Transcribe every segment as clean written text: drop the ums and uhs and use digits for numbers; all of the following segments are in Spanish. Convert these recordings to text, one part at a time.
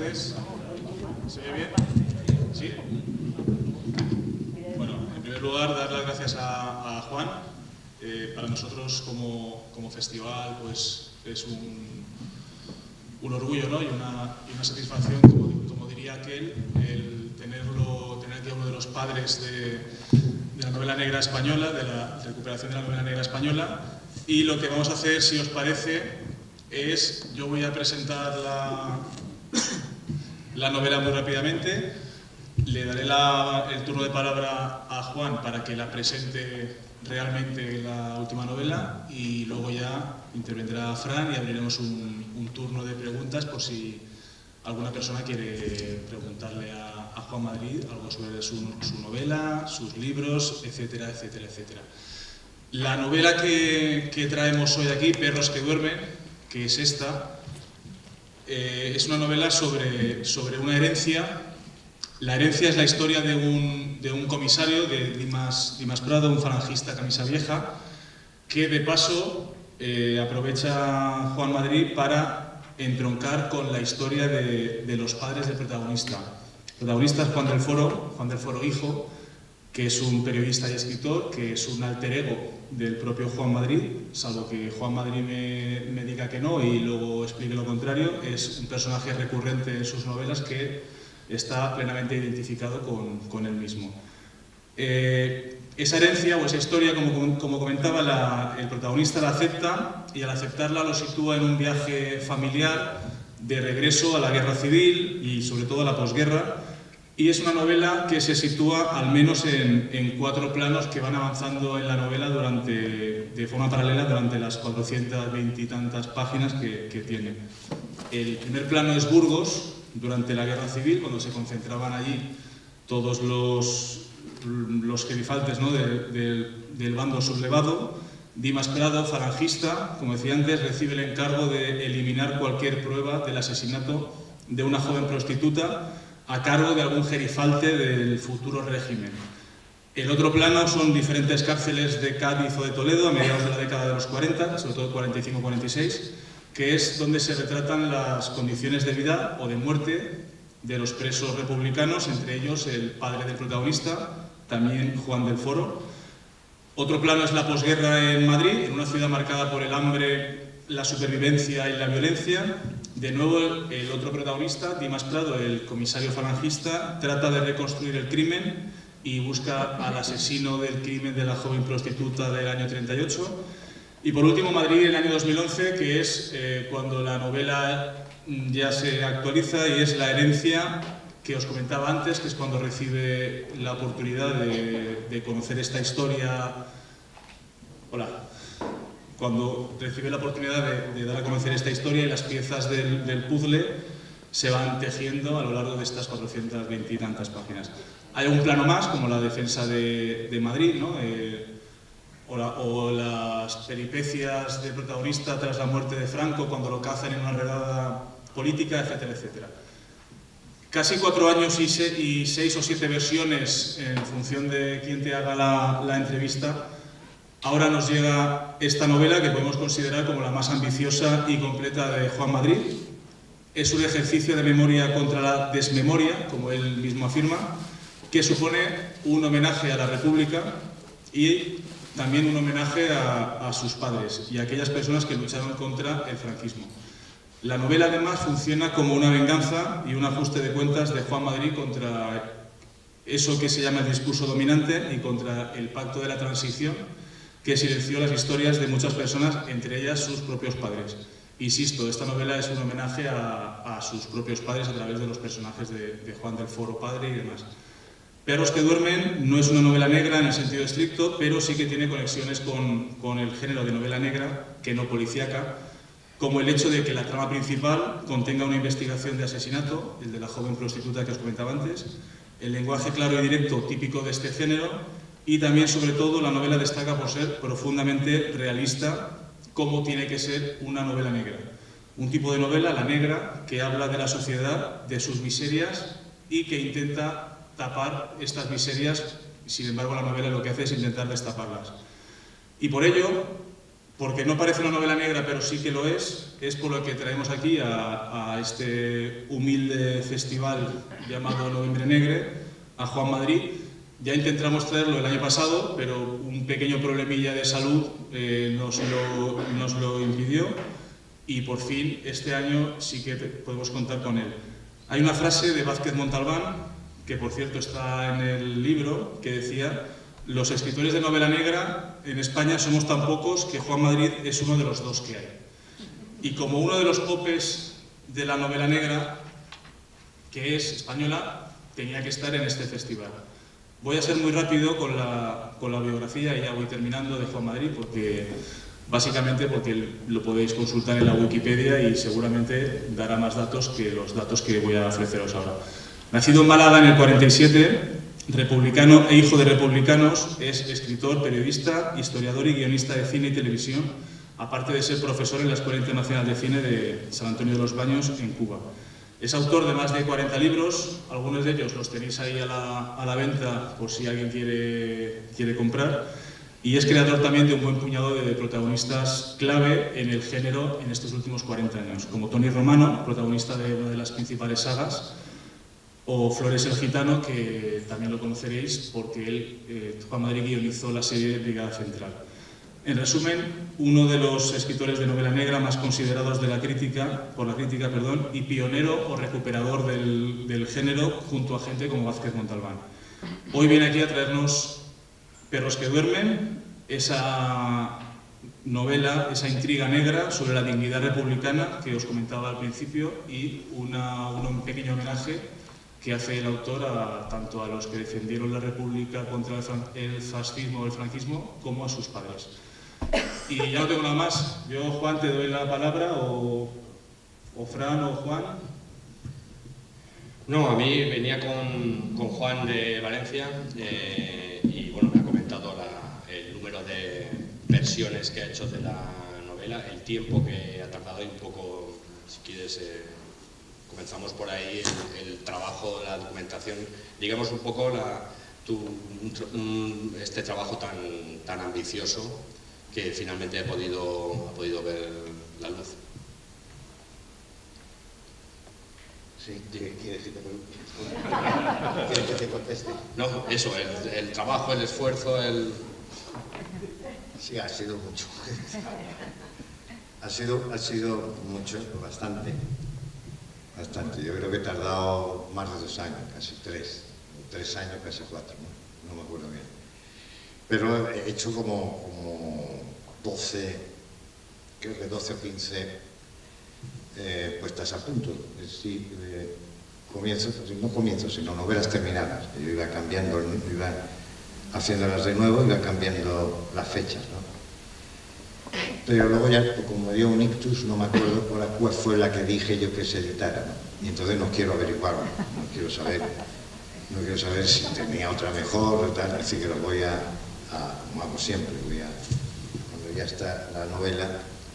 tardes. ¿Se oye bien? ¿Sí? Bueno, en primer lugar, dar las gracias a Juan. Para nosotros como festival pues, es un orgullo, ¿no? y una satisfacción, como diría aquel, el tener aquí a uno de los padres de la novela negra española, de la recuperación de la novela negra española. Y lo que vamos a hacer, si os parece, es, yo voy a presentar la novela muy rápidamente, le daré el turno de palabra a Juan para que la presente realmente la última novela y luego ya intervendrá Fran y abriremos un turno de preguntas por si alguna persona quiere preguntarle a Juan Madrid algo sobre su novela, sus libros, etcétera, etcétera, etcétera. La novela que traemos hoy aquí, Perros que duermen, que es esta, es una novela sobre una herencia. La herencia es la historia de un comisario, de Dimas Prado, un falangista camisa vieja, que de paso aprovecha Juan Madrid para entroncar con la historia de los padres del protagonista. El protagonista es Juan del Foro hijo, que es un periodista y escritor, que es un alter ego del propio Juan Madrid, salvo que Juan Madrid me diga que no y luego explique lo contrario. Es un personaje recurrente en sus novelas que está plenamente identificado con él mismo. Esa herencia o esa historia, como comentaba, el protagonista la acepta y al aceptarla lo sitúa en un viaje familiar de regreso a la guerra civil y sobre todo a la posguerra. Y es una novela que se sitúa al menos en 4 planos que van avanzando en la novela de forma paralela durante las 420 y tantas páginas que tiene. El primer plano es Burgos, durante la guerra civil, cuando se concentraban allí todos los gerifaltes, ¿no? del bando sublevado. Dimas Prado, falangista, como decía antes, recibe el encargo de eliminar cualquier prueba del asesinato de una joven prostituta a cargo de algún gerifalte del futuro régimen. El otro plano son diferentes cárceles de Cádiz o de Toledo a mediados de la década de los 40, sobre todo 45-46, que es donde se retratan las condiciones de vida o de muerte de los presos republicanos, entre ellos el padre del protagonista, también Juan del Foro. Otro plano es la posguerra en Madrid, en una ciudad marcada por el hambre, la supervivencia y la violencia. De nuevo, el otro protagonista, Dimas Prado, el comisario falangista, trata de reconstruir el crimen y busca al asesino del crimen de la joven prostituta del año 38. Y por último, Madrid, en el año 2011, que es cuando la novela ya se actualiza y es la herencia que os comentaba antes, que es cuando recibe la oportunidad de conocer esta historia. Hola. Cuando recibe la oportunidad de dar a conocer esta historia y las piezas del puzzle se van tejiendo a lo largo de estas 420 y tantas páginas. Hay un plano más, como la defensa de Madrid, ¿no? O las peripecias del protagonista tras la muerte de Franco, cuando lo cazan en una redada política, etcétera, etcétera. Casi 4 años y 6 o 7 versiones en función de quién te haga la entrevista. Ahora nos llega esta novela que podemos considerar como la más ambiciosa y completa de Juan Madrid. Es un ejercicio de memoria contra la desmemoria, como él mismo afirma, que supone un homenaje a la República y también un homenaje a sus padres y a aquellas personas que lucharon contra el franquismo. La novela además funciona como una venganza y un ajuste de cuentas de Juan Madrid contra eso que se llama el discurso dominante y contra el pacto de la transición que silenció las historias de muchas personas, entre ellas sus propios padres. Insisto, esta novela es un homenaje a sus propios padres a través de los personajes de Juan del Foro padre y demás. Perros que duermen no es una novela negra en el sentido estricto, pero sí que tiene conexiones con el género de novela negra, que no policíaca, como el hecho de que la trama principal contenga una investigación de asesinato, el de la joven prostituta que os comentaba antes, el lenguaje claro y directo típico de este género, y también, sobre todo, la novela destaca por ser profundamente realista, como tiene que ser una novela negra. Un tipo de novela, la negra, que habla de la sociedad, de sus miserias y que intenta tapar estas miserias. Sin embargo, la novela lo que hace es intentar destaparlas. Y por ello, porque no parece una novela negra, pero sí que lo es por lo que traemos aquí a este humilde festival llamado Novembre Negre, a Juan Madrid. Ya intentamos traerlo el año pasado, pero un pequeño problemilla de salud nos lo impidió, y por fin este año sí que podemos contar con él. Hay una frase de Vázquez Montalbán, que por cierto está en el libro, que decía: los escritores de novela negra en España somos tan pocos que Juan Madrid es uno de los 2 que hay. Y como uno de los popes de la novela negra, que es española, tenía que estar en este festival. Voy a ser muy rápido con la biografía, y ya voy terminando, de Juan Madrid, básicamente porque lo podéis consultar en la Wikipedia y seguramente dará más datos que los datos que voy a ofreceros ahora. Nacido en Málaga en el 47, republicano e hijo de republicanos, es escritor, periodista, historiador y guionista de cine y televisión, aparte de ser profesor en la Escuela Internacional de Cine de San Antonio de los Baños, en Cuba. Es autor de más de 40 libros, algunos de ellos los tenéis ahí a la venta por si alguien quiere comprar, y es creador también de un buen puñado de protagonistas clave en el género en estos últimos 40 años, como Tony Romano, protagonista de una de las principales sagas, o Flores el Gitano, que también lo conoceréis porque él, Juan Madrid, guionizó la serie Brigada Central. En resumen, uno de los escritores de novela negra más considerados por la crítica, y pionero o recuperador del género, junto a gente como Vázquez Montalbán. Hoy viene aquí a traernos Perros que duermen, esa novela, esa intriga negra sobre la dignidad republicana que os comentaba al principio, y un pequeño homenaje que hace el autor tanto a los que defendieron la República contra el fascismo o el franquismo, como a sus padres. Y ya no tengo nada más. Yo, Juan, te doy la palabra, o Fran o Juan. No, a mí venía con Juan de Valencia y bueno, me ha comentado el número de versiones que ha hecho de la novela, el tiempo que ha tardado, y un poco, si quieres, comenzamos por ahí el trabajo, la documentación, digamos un poco este trabajo tan ambicioso que finalmente ha podido ver la luz. Sí, ¿quieres que te conteste? No, eso, el trabajo, el esfuerzo, Sí, ha sido mucho. Ha sido mucho, bastante. Yo creo que he tardado más de 2 años, casi 3. 3 años, casi 4, no me acuerdo bien. Pero he hecho como 12, creo que 12 o 15 puestas a punto. Es decir, no comienzos, sino novelas terminadas. Yo iba cambiando, iba haciéndolas de nuevo, iba cambiando las fechas, ¿no? Pero luego ya, como me dio un ictus, no me acuerdo cuál fue la que dije yo que se editara, ¿no? Y entonces no quiero averiguarlo, no quiero saber si tenía otra mejor o tal, así que lo voy como hago siempre, cuando ya está la novela,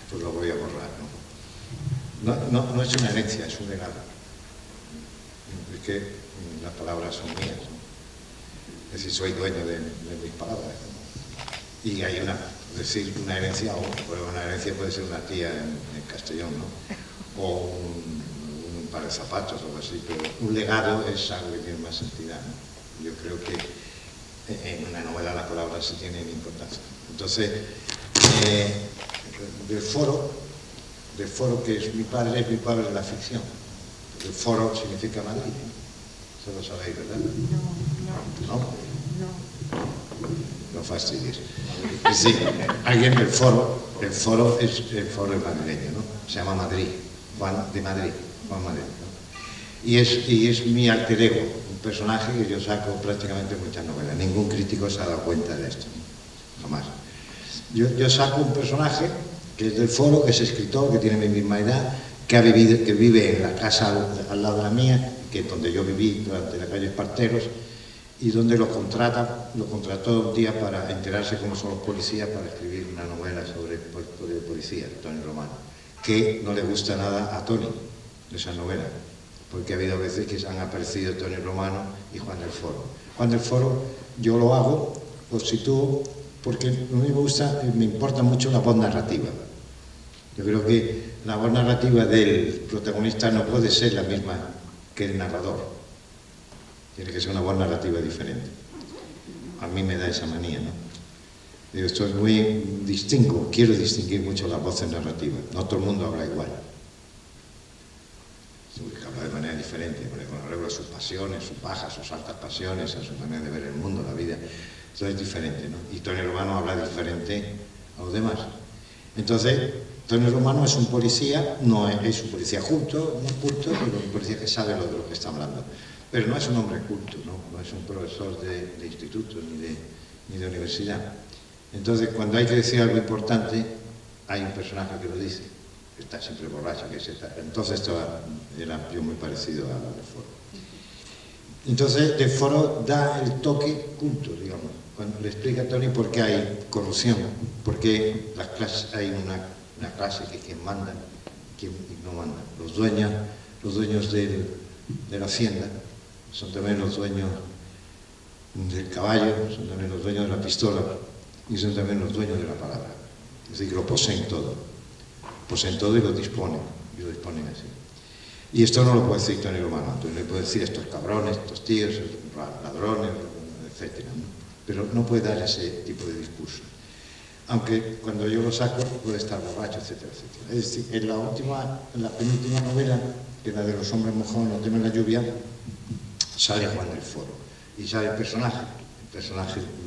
pues lo voy a borrar, ¿no? No es una herencia, es un legado. Es que las palabras son mías, ¿no? Es decir, soy dueño de mis palabras, ¿no? Y hay una herencia, o una herencia puede ser una tía en Castellón, ¿no? O un par de zapatos o algo así, pero un legado es algo que tiene más entidad, ¿no? Yo creo que en una novela las palabras sí tienen importancia. Entonces, del foro que es mi padre de la ficción. El foro significa Madrid, ¿eh? Eso lo sabéis, ¿verdad? No. No fastidies. Sí, alguien del foro, el foro es madrileño, ¿no? Se llama Madrid, Juan de Madrid, Juan Madrid, ¿no? Y es mi alter ego, un personaje que yo saco prácticamente en muchas novelas. Ningún crítico se ha dado cuenta de esto, ¿no? Jamás. Yo saco un personaje que es del foro, que es escritor, que tiene mi misma edad, que vive en la casa al lado de la mía, que es donde yo viví durante la calle Esparteros, y donde lo contrató un día para enterarse cómo son los policías, para escribir una novela sobre policía, Tony Romano, que no le gusta nada a Tony, de esa novela, porque ha habido veces que han aparecido Tony Romano y Juan del Foro. Juan del Foro yo lo hago, lo sitúo, porque a mí me importa mucho la voz narrativa. Yo creo que la voz narrativa del protagonista no puede ser la misma que el narrador. Tiene que ser una voz narrativa diferente. A mí me da esa manía, ¿no? Yo estoy quiero distinguir mucho las voces narrativas. No todo el mundo habla igual. Habla de manera diferente, con arreglo a sus pasiones, sus bajas, sus altas pasiones, a su manera de ver el mundo, la vida. Todo es diferente, ¿no? Y Tony Romano habla diferente a los demás. Entonces, Tony Romano es un policía, no es un policía culto, pero un policía que sabe de lo que está hablando. Pero no es un hombre culto, no es un profesor de instituto ni de universidad. Entonces, cuando hay que decir algo importante, hay un personaje que lo dice, que está siempre borracho, entonces esto era yo muy parecido a la de Foro. Entonces, de Foro da el toque culto, digamos, cuando le explica a Tony por qué hay corrupción, por qué las clases, hay una clase que quien manda, quien no manda. Los dueños de la hacienda son también los dueños del caballo, son también los dueños de la pistola y son también los dueños de la palabra. Es decir, que lo poseen todo y lo disponen así. Y esto no lo puede decir Tony Romano, entonces le puede decir estos cabrones, estos tíos, ladrones, etc. ¿no? Pero no puede dar ese tipo de discurso. Aunque cuando yo lo saco puede estar borracho, etcétera, etcétera. Es decir, en la penúltima novela, que es la de los hombres mojados no temen la lluvia, sale Juan del Foro. Y sale el personaje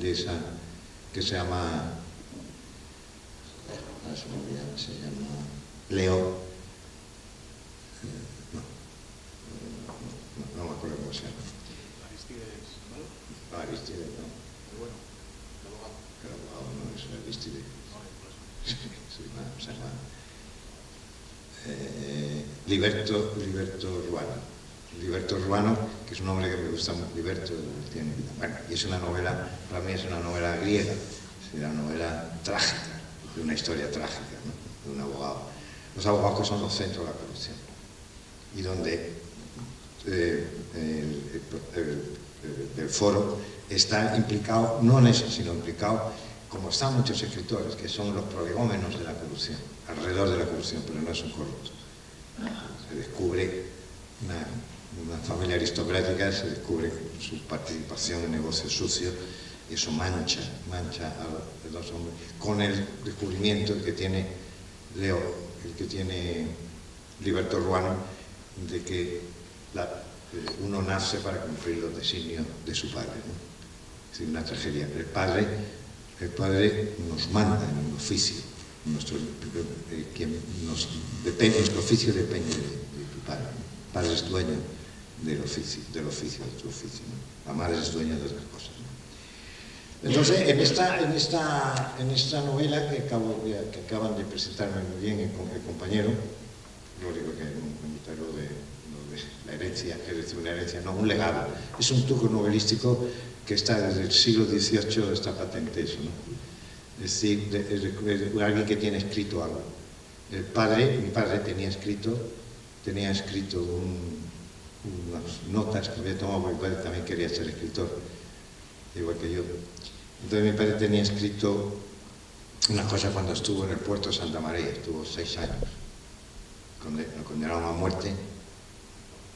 de esa, que se llama, se llama Leo, no me acuerdo cómo se llama. Aristides, ¿no? Bueno, el abogado. El abogado no es Aristides. Se llama Liberto Ruano. Liberto Ruano, que es un nombre que me gusta mucho. Liberto tiene, bueno, y es una novela, para mí es una novela griega, es una novela trágica, de una historia trágica, ¿no? De un abogado. Los abogados son los centros de la corrupción y donde el Foro está implicado, no en eso, sino implicado, como están muchos escritores, que son los prolegómenos de la corrupción, alrededor de la corrupción, pero no son corruptos. Se descubre una familia aristocrática, se descubre su participación en negocios sucios, y eso mancha a los hombres, con el descubrimiento que tiene Leo, el que tiene Liberto Ruano, de que uno nace para cumplir los designios de su padre, ¿no? Es decir, una tragedia. El padre nos manda en un oficio, nuestro oficio depende de tu padre, ¿no? El padre es dueño del oficio, de tu oficio, ¿no? La madre es dueña de otras cosas, ¿no? Entonces, en esta novela que acaban de presentarme muy bien el compañero, lo único que me lo de la herencia, es decir, una herencia, no, un legado. Es un truco novelístico que está desde el siglo XVIII, está patente eso, ¿no? Es decir, alguien que tiene escrito algo. Mi padre tenía escrito unas notas que había tomado, porque mi padre también quería ser escritor, igual que yo. Entonces mi padre tenía escrito una cosa cuando estuvo en el puerto de Santa María, estuvo 6 años, lo condenaron a muerte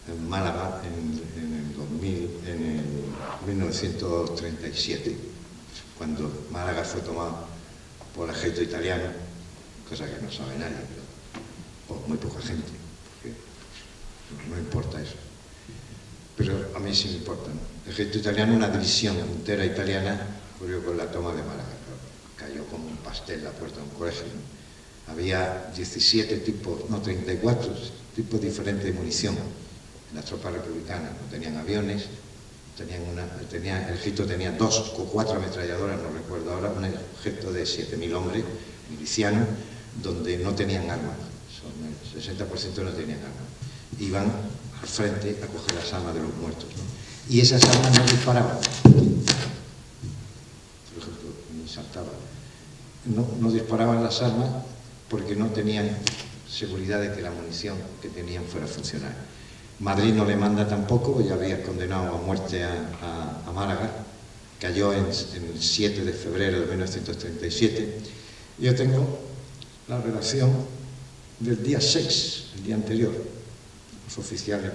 en Málaga en el 1937, cuando Málaga fue tomado por el ejército italiano, cosa que no sabe nadie, o muy poca gente, porque no importa eso. Pero a mí sí me importa, ¿no? El ejército italiano, una división entera italiana, ocurrió con la toma de Málaga. Cayó como un pastel la puerta de un colegio, ¿no? Había 17 tipos, no 34 tipos diferentes de munición. Las tropas republicanas no tenían aviones, el ejército tenía 2 o 4 ametralladoras, no recuerdo ahora, un ejército de 7.000 hombres milicianos, donde no tenían armas, el 60% no tenían armas. Iban al frente a coger las armas de los muertos, ¿no? Y esas armas no disparaban. Por ejemplo, ni saltaban. No disparaban las armas porque no tenían seguridad de que la munición que tenían fuera a funcionar. Madrid no le manda tampoco, ya había condenado a muerte a Málaga, cayó en el 7 de febrero de 1937. Yo tengo la relación del día 6, el día anterior, los oficiales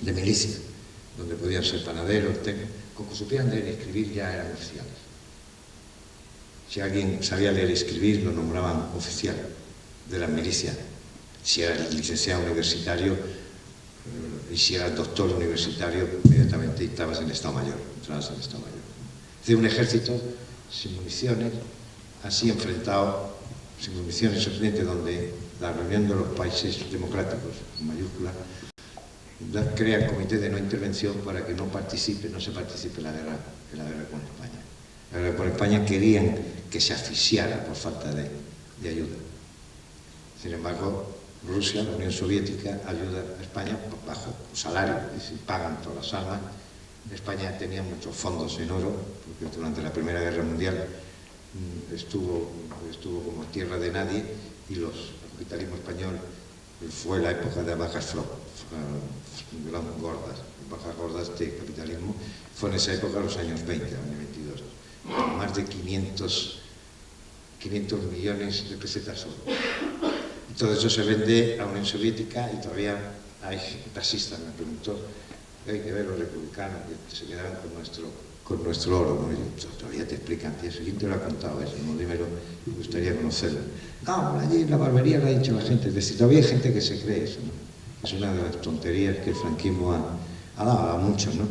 de milicia, donde podían ser panaderos, técnicos, con que supieran leer y escribir ya eran oficiales. Si alguien sabía leer y escribir, lo nombraban oficial de la milicia. Si era licenciado universitario y si eras doctor universitario, inmediatamente estabas en el Estado Mayor, entrabas en el Estado Mayor. Es decir, un ejército sin municiones, así enfrentado, sin municiones, simplemente donde la reunión de los países democráticos, en mayúscula, crea el comité de no intervención para que no se participe en la guerra con España. La guerra con España querían que se asfixiara por falta de ayuda. Sin embargo, Rusia, la Unión Soviética, ayuda a España bajo salario, es decir, pagan todas las armas. España tenía muchos fondos en oro, porque durante la Primera Guerra Mundial estuvo como tierra de nadie, y el capitalismo español fue la época de bajas gordas de capitalismo, fue en esa época, los años 20, año 22. Más de 500 millones de pesetas oro. Todo eso se vende a la Unión Soviética y todavía hay taxistas, me preguntó, hay que ver los republicanos que se quedaron con nuestro oro, ¿no? Y todavía te explican, tío, ¿quién te lo ha contado eso? No, dímelo, me gustaría conocerlo. No, allí en la barbería lo ha dicho la gente, es decir, todavía hay gente que se cree eso, ¿no? Es una de las tonterías que el franquismo ha dado a muchos, ¿no?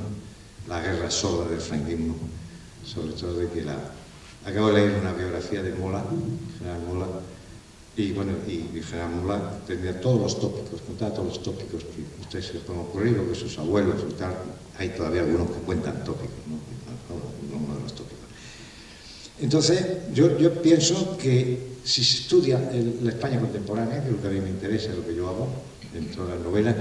La guerra sorda del franquismo, sobre todo de que acabo de leer una biografía de Mola, general Mola, y bueno, y general Mola tenía todos los tópicos, contaba todos los tópicos que ustedes se les pueden ocurrir, o que sus abuelos y tal, hay todavía algunos que cuentan tópicos, ¿no? Uno de los tópicos. Entonces, yo pienso que si se estudia la España contemporánea, que es lo que a mí me interesa, lo que yo hago en todas las novelas,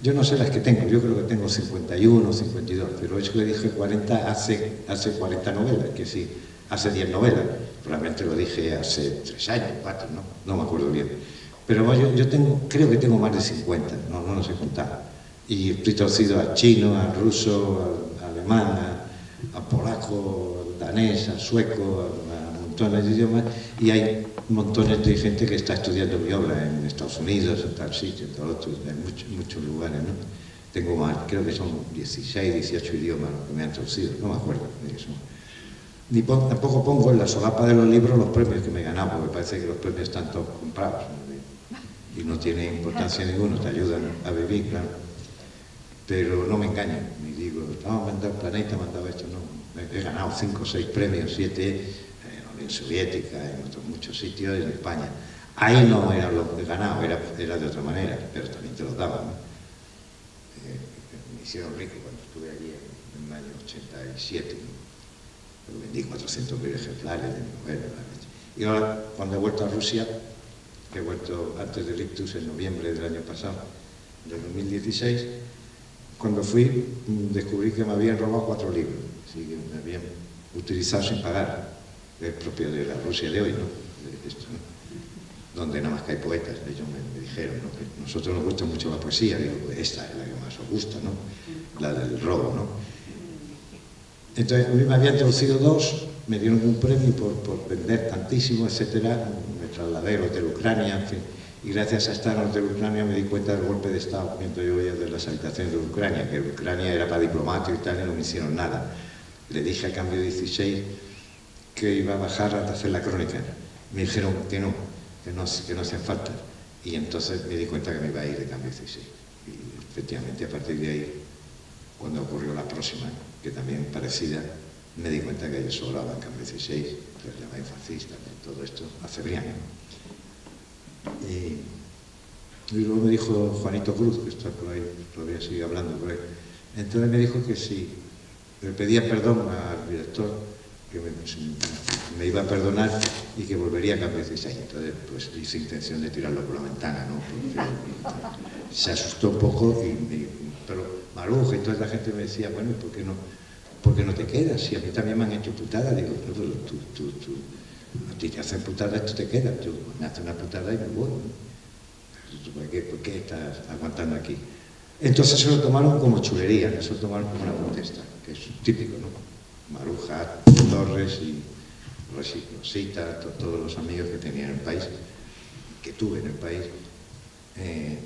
yo no sé las que tengo, yo creo que tengo 51 o 52, pero eso que dije 40 hace 40 novelas, que sí, hace 10 novelas, probablemente lo dije hace 3 años, 4, no me acuerdo bien. Pero yo creo que tengo más de 50, no los he contado. Y estoy traducido al chino, al ruso, al alemán, a polaco, al danés, al sueco, a montones de idiomas, y hay montones de gente que está estudiando mi obra en Estados Unidos, en tal sitio, en tal otro, en muchos lugares, ¿no? Tengo más, creo que son 16, 18 idiomas que me han traducido, no me acuerdo de eso. Tampoco pongo en la solapa de los libros los premios que me he ganado, porque parece que los premios están todos comprados, ¿no? Y no tienen importancia ninguna, te ayudan a vivir, claro. Pero no me engaño, ni digo, no, me han dado Planeta, me han dado esto, no. He ganado 5 o 6 premios, 7 en la Unión Soviética, en otros muchos sitios, en España. Ahí no era lo que he ganado, era de otra manera, pero también te lo daban, ¿no? Me hicieron rico cuando estuve allí en el año 87, ¿no? Vendí 400.000 ejemplares de novelas. Y ahora, cuando he vuelto a Rusia, que he vuelto antes del ictus en noviembre del año pasado, del 2016, cuando fui, descubrí que me habían robado 4 libros, así que me habían utilizado sin pagar, es propio de la Rusia de hoy, ¿no? De esto, ¿no? Donde nada más que hay poetas. Ellos me dijeron, ¿no? Que a nosotros nos gusta mucho la poesía, digo, pues esta es la que más os gusta, ¿no? La del robo, ¿no? Entonces, a mí me habían traducido 2, me dieron un premio por vender tantísimo, etcétera. Me trasladé al Hotel Ucrania, en fin. Y gracias a estar en el Hotel Ucrania me di cuenta del golpe de Estado mientras yo veía de las habitaciones de Ucrania, que Ucrania era para diplomáticos y tal, y no me hicieron nada. Le dije a cambio de 16 que iba a bajar a hacer la crónica. Me dijeron que no hacía falta. Y entonces me di cuenta que me iba a ir de cambio 16. Y efectivamente, a partir de ahí, cuando ocurrió la próxima, que también parecida, me di cuenta que ellos sobraban cambio 16, entonces llamé fascista, todo esto acebriano. Y luego me dijo Juanito Cruz, que está por ahí, todavía sigue hablando por ahí, entonces me dijo que si le pedía perdón al director, que me iba a perdonar y que volvería a cambio 16. Entonces, pues hice intención de tirarlo por la ventana, ¿no? Porque se asustó un poco, pero Maruja y toda la gente me decía, bueno, ¿por qué no te quedas? Si a mí también me han hecho putada. Digo, no, pero tú a ti te hacen putada, esto te queda. Yo me hace una putada y me voy, ¿no? ¿Por qué estás aguantando aquí? Entonces se lo tomaron como chulería, se lo tomaron como una protesta, que es típico, ¿no? Maruja Torres y Rosita, todos los amigos que tenía en el país, que tuve en el país,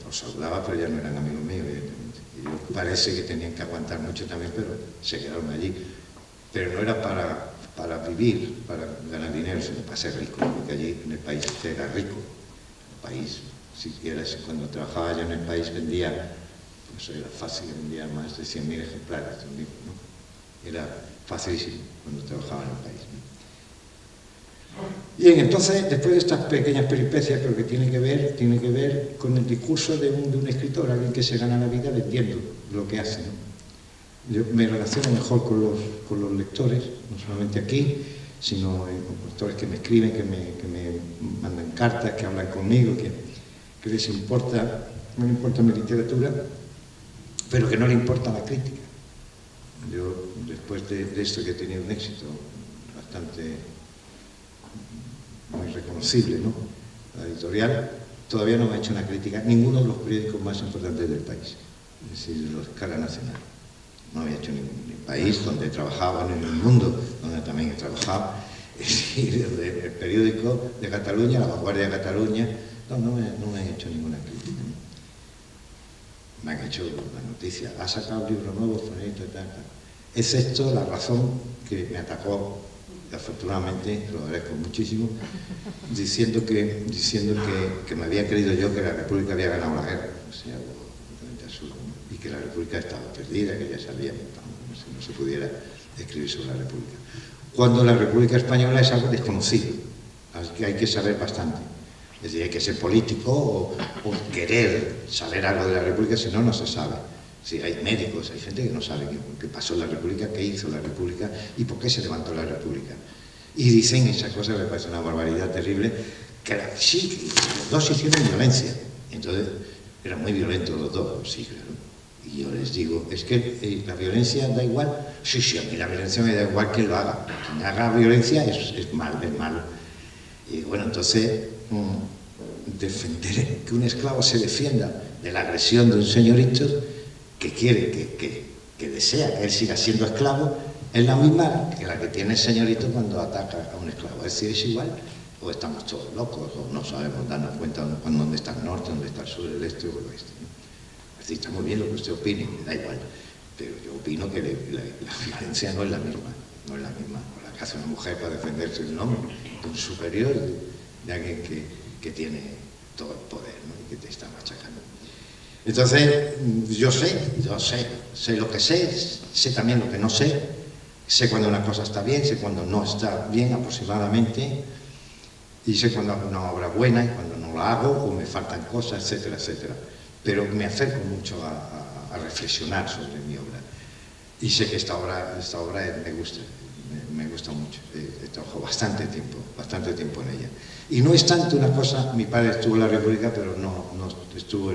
los saludaba, pero ya no eran amigos míos, evidentemente. Y yo, parece que tenían que aguantar mucho también, pero se quedaron allí. Pero no era para vivir, para ganar dinero, sino para ser rico, porque allí en el país se era rico. El país, siquiera cuando trabajaba yo en el país, vendía, pues era fácil, vendía más de 100.000 ejemplares de un libro, ¿no? Era facilísimo cuando trabajaba en el país, ¿no? Bien, entonces, después de estas pequeñas peripecias, creo que tiene que ver con el discurso de un escritor, alguien que se gana la vida vendiendo lo que hace, ¿no? Yo me relaciono mejor con los lectores, no solamente aquí, sino con lectores que me escriben, que me mandan cartas, que hablan conmigo, que les importa, no le importa mi literatura, pero que no le importa la crítica. Yo, después de esto, que he tenido un éxito bastante muy reconocible, ¿no? La editorial todavía no me ha hecho una crítica ninguno de los periódicos más importantes del país, es decir, de la escala nacional. No había hecho ningún país donde he trabajado, en el mundo donde también he trabajado, es decir, el periódico de Cataluña, La Vanguardia de Cataluña, no me han hecho ninguna crítica, ¿no? Me han hecho la noticia, ha sacado un libro nuevo, bonito y tal. Excepto La Razón, que me atacó, afortunadamente, lo agradezco muchísimo, diciendo que me había creído yo que la República había ganado la guerra, o sea, algo completamente absurdo, ¿no? Y que la República estaba perdida, que ya sabíamos, no se pudiera escribir sobre la República. Cuando la República Española es algo desconocido, así que hay que saber bastante. Es decir, hay que ser político o querer saber algo de la República, si no, no se sabe. Sí, hay médicos, hay gente que no sabe qué pasó en la República, qué hizo la República y por qué se levantó la República. Y dicen esa cosa que me parece una barbaridad terrible, que sí, los dos hicieron violencia. Entonces, eran muy violentos los dos, sí, claro. Y yo les digo, es que la violencia da igual. Sí, a mí la violencia me da igual que lo haga. Quien haga violencia es malo. Y bueno, entonces, defender que un esclavo se defienda de la agresión de un señorito que quiere, que desea que él siga siendo esclavo, es la misma que la que tiene el señorito cuando ataca a un esclavo. Es decir, es igual, o estamos todos locos, o no sabemos darnos cuenta dónde está el norte, dónde está el sur, el este o el oeste, ¿no? Es decir, está muy bien lo que usted opine, me da igual, pero yo opino que la violencia no es la misma, o la que hace una mujer para defenderse de un hombre, de un superior, de alguien que tiene todo el poder, ¿no? Y que te está machacando. Entonces, yo sé lo que sé también lo que no sé cuando una cosa está bien, sé cuando no está bien aproximadamente, y sé cuando hago una obra buena y cuando no la hago, o me faltan cosas, etcétera, etcétera. Pero me acerco mucho a reflexionar sobre mi obra. Y sé que esta obra me gusta mucho. He trabajado bastante tiempo en ella. Y no es tanto una cosa, mi padre estuvo en la República, pero no estuvo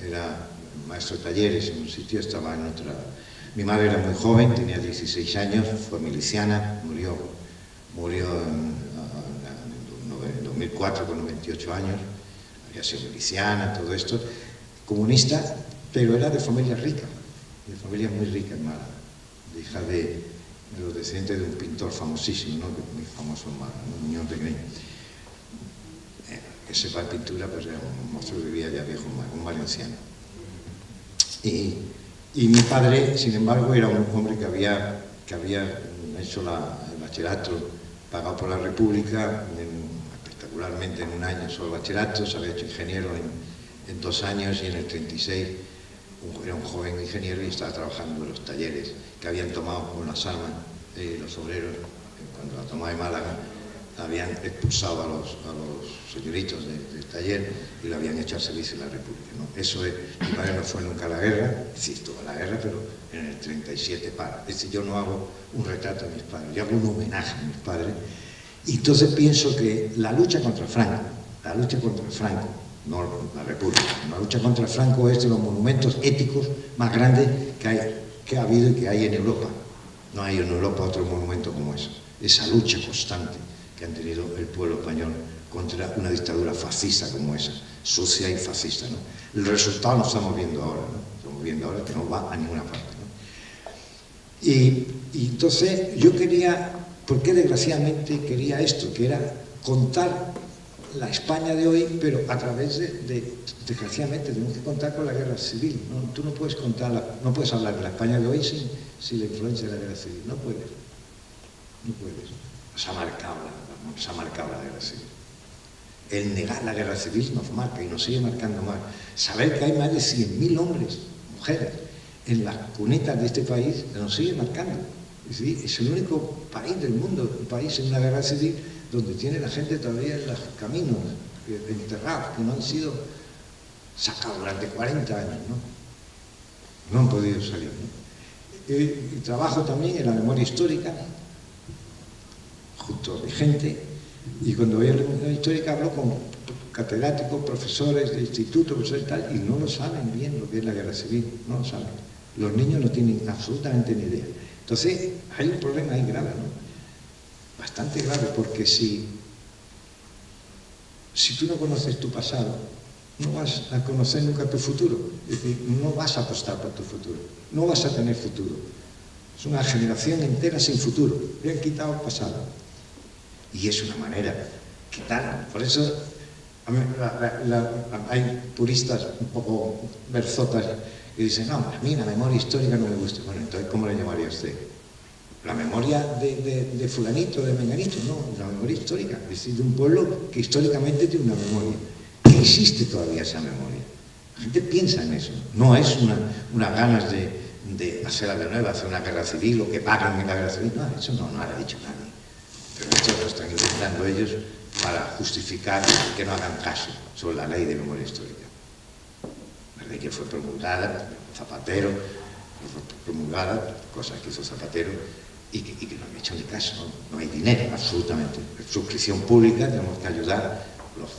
era maestro de talleres en un sitio, estaba en otra. Mi madre era muy joven, tenía 16 años, fue miliciana, murió en 2004 con 98 años, había sido miliciana, todo esto, comunista, pero era de familia rica, de familia muy rica en Málaga, hija de los descendientes de un pintor famosísimo, ¿no? Muy famoso en Málaga, Muñoz de Grey. Que sepa de pintura, pues era un monstruo que vivía ya viejo, un valenciano. Y mi padre, sin embargo, era un hombre que había hecho el bachillerato pagado por la República, espectacularmente en un año solo bachillerato, se había hecho ingeniero en 2 años, y en el 36 era un joven ingeniero y estaba trabajando en los talleres que habían tomado con las armas los obreros, cuando la toma de Málaga habían expulsado a los señoritos del taller y lo habían hecho al servicio de la República, ¿no? Eso es, mi padre no fue nunca a la guerra, sí estuvo a la guerra, pero en el 37 para. Es decir, yo no hago un retrato de mis padres, yo hago un homenaje a mis padres, y entonces pienso que la lucha contra Franco, no la República, la lucha contra Franco es de los monumentos éticos más grandes que ha habido y que hay en Europa. No hay en Europa otro monumento como eso. Esa lucha constante que han tenido el pueblo español contra una dictadura fascista como esa, sucia y fascista, ¿no? El resultado lo estamos viendo ahora, ¿no? Estamos viendo ahora que no va a ninguna parte, ¿no? Y entonces yo quería, porque desgraciadamente quería esto, que era contar la España de hoy, pero a través desgraciadamente tenemos que contar con la guerra civil, ¿no? Tú no puedes no puedes hablar de la España de hoy sin la influencia de la guerra civil, no puedes. Nos ha marcado la guerra civil. El negar la guerra civil nos marca y nos sigue marcando más. Saber que hay más de 100.000 hombres, mujeres, en las cunetas de este país, nos sigue marcando. Es el único país del mundo, un país en una guerra civil, donde tiene la gente todavía en los caminos, enterrados, que no han sido sacados durante 40 años, ¿no? No han podido salir, ¿no? Y trabajo también en la memoria histórica, junto a gente, y cuando voy a la memoria histórica hablo con catedráticos, profesores de institutos, profesores y tal, y no lo saben bien lo que es la guerra civil, no lo saben. Los niños no tienen absolutamente ni idea. Entonces, hay un problema ahí grave, ¿no? Bastante grave, porque si tú no conoces tu pasado, no vas a conocer nunca tu futuro. Es decir, no vas a apostar por tu futuro, no vas a tener futuro. Es una generación entera sin futuro. Le han quitado el pasado. Y es una manera, quitar. Por eso hay puristas un poco berzotas que dicen, no, a mí la memoria histórica no me gusta. Bueno, entonces, ¿cómo le llamaría usted? La memoria de fulanito, de menganito, no, la memoria histórica, es decir, de un pueblo que históricamente tiene una memoria, que existe todavía esa memoria. La gente piensa en eso, no es unas ganas de hacer de nuevo, hacer una guerra civil o que paguen en la guerra civil, no, eso no lo ha dicho nadie. Pero esto lo están intentando ellos para justificar que no hagan caso sobre la ley de memoria histórica. La ley que fue promulgada, Zapatero, promulgada, cosas que hizo Zapatero, y que no han hecho ni caso, no hay dinero, absolutamente. Suscripción pública, tenemos que ayudar, los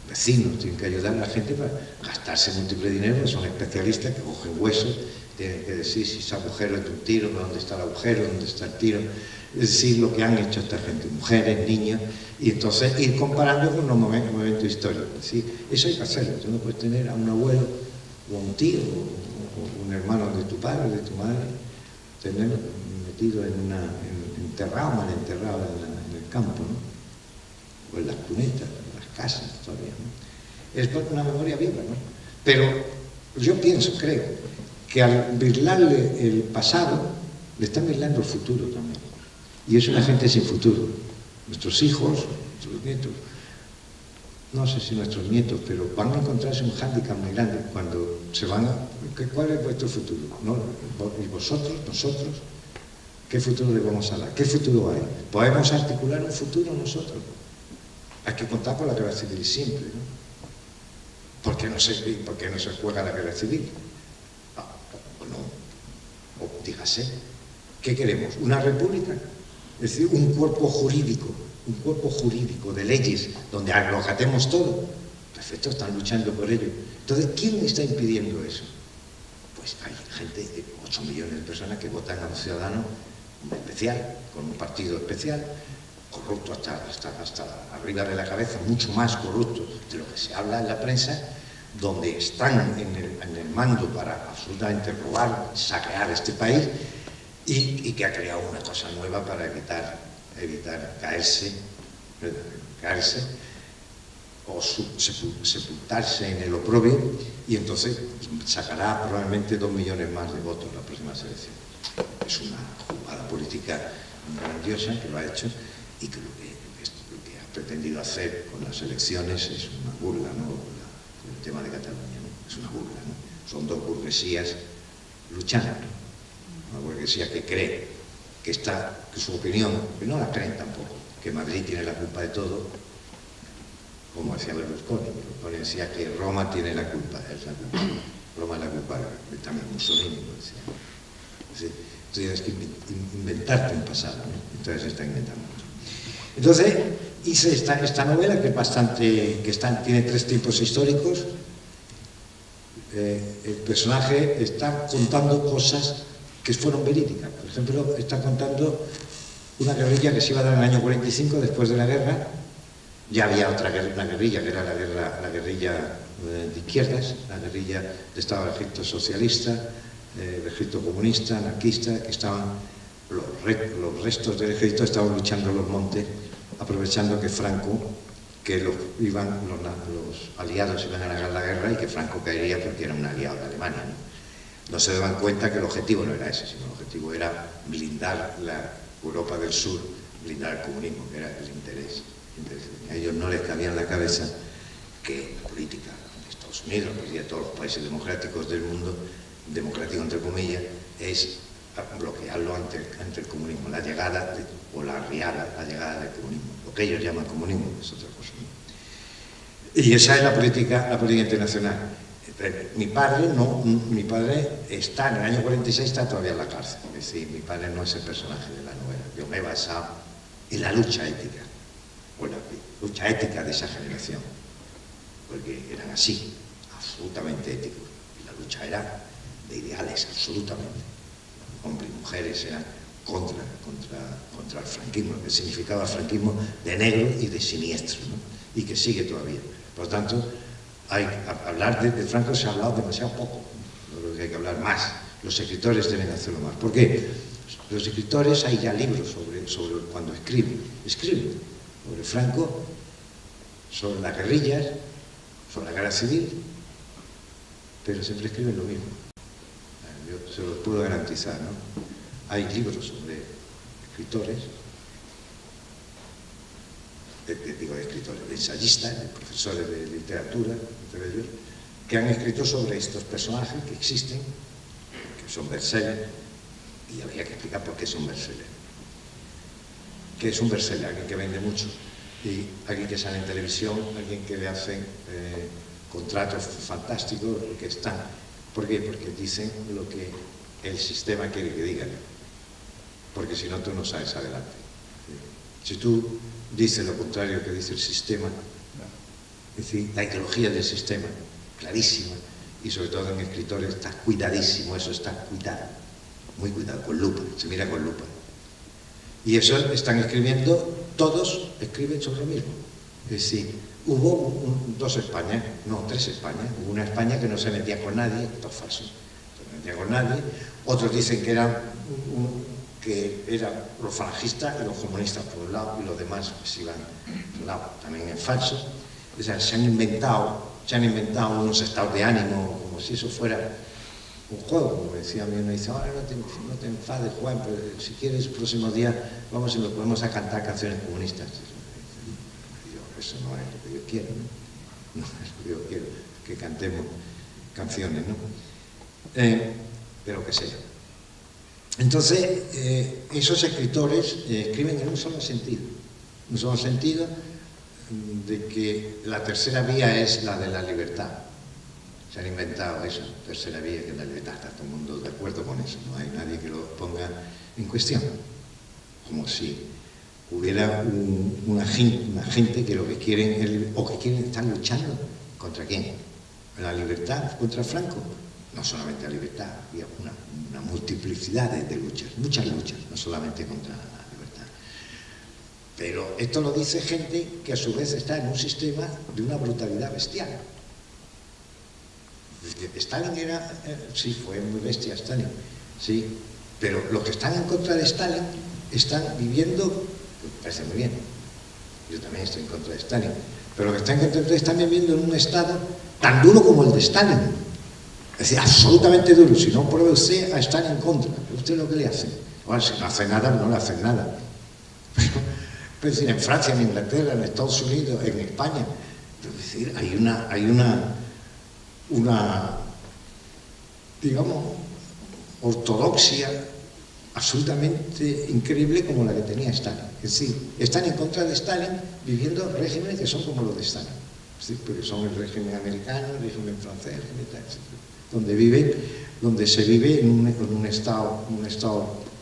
vecinos tienen que ayudar a la gente para gastarse múltiple dinero, son especialistas que cogen huesos, tienen que decir si ese agujero es de un tiro, dónde está el agujero, dónde está el tiro, es decir, lo que han hecho esta gente, mujeres, niños, y entonces ir comparando con los momentos históricos. ¿Sí? Eso hay que hacerlo, tú no puedes tener a un abuelo o a un tío o un hermano de tu padre, de tu madre, tenerlo metido enterrado, mal enterrado en el campo, ¿no? O en las cunetas, en las casas todavía, ¿no? Es una memoria viva, ¿no? Pero yo creo, que al virlarle el pasado, le están virlando el futuro también. Y es una gente sin futuro. Nuestros hijos, nuestros nietos, no sé si nuestros nietos, pero van a encontrarse un hándicap muy grande cuando se van a... ¿Cuál es vuestro futuro? ¿No? ¿Y vosotros, nosotros? ¿Qué futuro le vamos a dar? ¿Qué futuro hay? ¿Podemos articular un futuro nosotros? Hay que contar con la guerra civil siempre, ¿no? ¿Por qué no se juega la guerra civil? O dígase, ¿qué queremos? ¿Una república? Es decir, un cuerpo jurídico de leyes donde lo acatemos todo. Perfecto, están luchando por ello. Entonces, ¿quién está impidiendo eso? Pues hay gente, 8 millones de personas que votan a un ciudadano especial, con un partido especial, corrupto hasta arriba de la cabeza, mucho más corrupto de lo que se habla en la prensa, donde están en el mando para absolutamente robar, saquear este país, y que ha creado una cosa nueva para evitar caerse o sepultarse en el oprobio, y entonces sacará probablemente 2 millones más de votos en la próxima elección. Es una jugada política grandiosa que lo ha hecho, y que lo que ha pretendido hacer con las elecciones es una burla, ¿no? El tema de Cataluña, ¿no? Es una burla, ¿no? Son dos burguesías luchando, ¿no? Una burguesía que cree que su opinión, que no la creen tampoco, que Madrid tiene la culpa de todo, como decía Berlusconi. Berlusconi decía que Roma tiene la culpa, Roma es la culpa, también Mussolini lo decía. Entonces tienes que inventarte un pasado, ¿no? Entonces se está inventando. Entonces hice esta novela que es bastante, tiene 3 tipos históricos. El personaje está contando cosas que fueron verídicas. Por ejemplo, está contando una guerrilla que se iba a dar en el año 45, después de la guerra. Ya había una guerrilla, que era la guerrilla de izquierdas, la guerrilla de Estado de Egipto socialista, el ejército comunista, anarquista, que estaban, los restos del ejército estaban luchando en los montes, aprovechando que Franco, que los aliados iban a ganar la guerra y que Franco caería porque era un aliado de Alemania, ¿no? No se daban cuenta que el objetivo no era ese, sino el objetivo era blindar la Europa del Sur, blindar el comunismo, que era el interés. A ellos no les cabía en la cabeza que la política de Estados Unidos, la política de todos los países democráticos del mundo, democrático entre comillas, es bloquearlo ante el comunismo, la llegada o la arriada, la llegada del comunismo. Lo que ellos llaman comunismo es otra cosa, ¿no? Y esa es la política internacional. Mi padre está en el año 46, está todavía en la cárcel. Es decir, mi padre no es el personaje de la novela. Yo me he basado en la lucha ética, o la lucha ética de esa generación, porque eran así, absolutamente éticos. Y la lucha era de ideales, absolutamente. Hombres y mujeres eran contra el franquismo, que significaba el franquismo de negro y de siniestro, ¿no? Y que sigue todavía. Por lo tanto, hablar de Franco se ha hablado demasiado poco, ¿no? Creo que hay que hablar más. Los escritores deben hacerlo más. ¿Por qué? Los escritores, hay ya libros sobre cuando escriben sobre Franco, sobre las guerrillas, sobre la guerra civil, pero siempre escriben lo mismo. Yo se los puedo garantizar, ¿no? Hay libros sobre escritores, de ensayistas, de profesores de literatura, entre ellos, que han escrito sobre estos personajes que existen, que son bestsellers, y habría que explicar por qué son bestsellers. ¿Qué es un bestseller? Alguien que vende mucho, y alguien que sale en televisión, alguien que le hacen contratos fantásticos, que están. ¿Por qué? Porque dicen lo que el sistema quiere que digan, porque si no tú no sales adelante. Si tú dices lo contrario que dice el sistema, es decir, la ideología del sistema, clarísima, y sobre todo en escritores está cuidadísimo, eso está cuidado, muy cuidado, con lupa, se mira con lupa. Y eso están escribiendo, todos escriben sobre lo mismo. Es decir, hubo dos Españas, no, tres Españas. Hubo una España que no se metía con nadie, esto es falso, no se metía con nadie. Otros dicen que eran los falangistas y los comunistas por un lado y los demás pues iban por otro lado. También es falso. O sea, se han inventado unos estados de ánimo como si eso fuera un juego. Como decía a mí, uno dice, ahora no te enfades, Juan, pero si quieres el próximo día vamos y nos ponemos a cantar canciones comunistas. Eso no es lo que yo quiero, ¿no? No es lo que yo quiero, que cantemos canciones, ¿no? Pero que sea. Entonces, esos escritores escriben en un solo sentido de que la tercera vía es la de la libertad. Se han inventado esa tercera vía, que es la libertad, está todo el mundo de acuerdo con eso, no hay nadie que lo ponga en cuestión, como si hubiera una gente que lo que quieren o que quieren estar luchando ¿contra quién? La libertad contra Franco. No solamente la libertad, había una multiplicidad de luchas, muchas luchas, no solamente contra la libertad. Pero esto lo dice gente que a su vez está en un sistema de una brutalidad bestial. Stalin sí, fue muy bestia Stalin, sí, pero los que están en contra de Stalin están viviendo, me parece muy bien, yo también estoy en contra de Stalin, pero los que están en contra de Stalin están viviendo en un estado tan duro como el de Stalin. Es decir, absolutamente duro. Si no prueba usted a estar en contra, ¿usted lo que le hace? Bueno, si no hace nada, no le hacen nada. Pero es decir, en Francia, en Inglaterra, en Estados Unidos, en España, es decir, hay una digamos, ortodoxia absolutamente increíble como la que tenía Stalin. Es decir, están en contra de Stalin viviendo regímenes que son como los de Stalin. Es decir, porque son el régimen americano, el régimen francés, etc. Donde se vive en un estado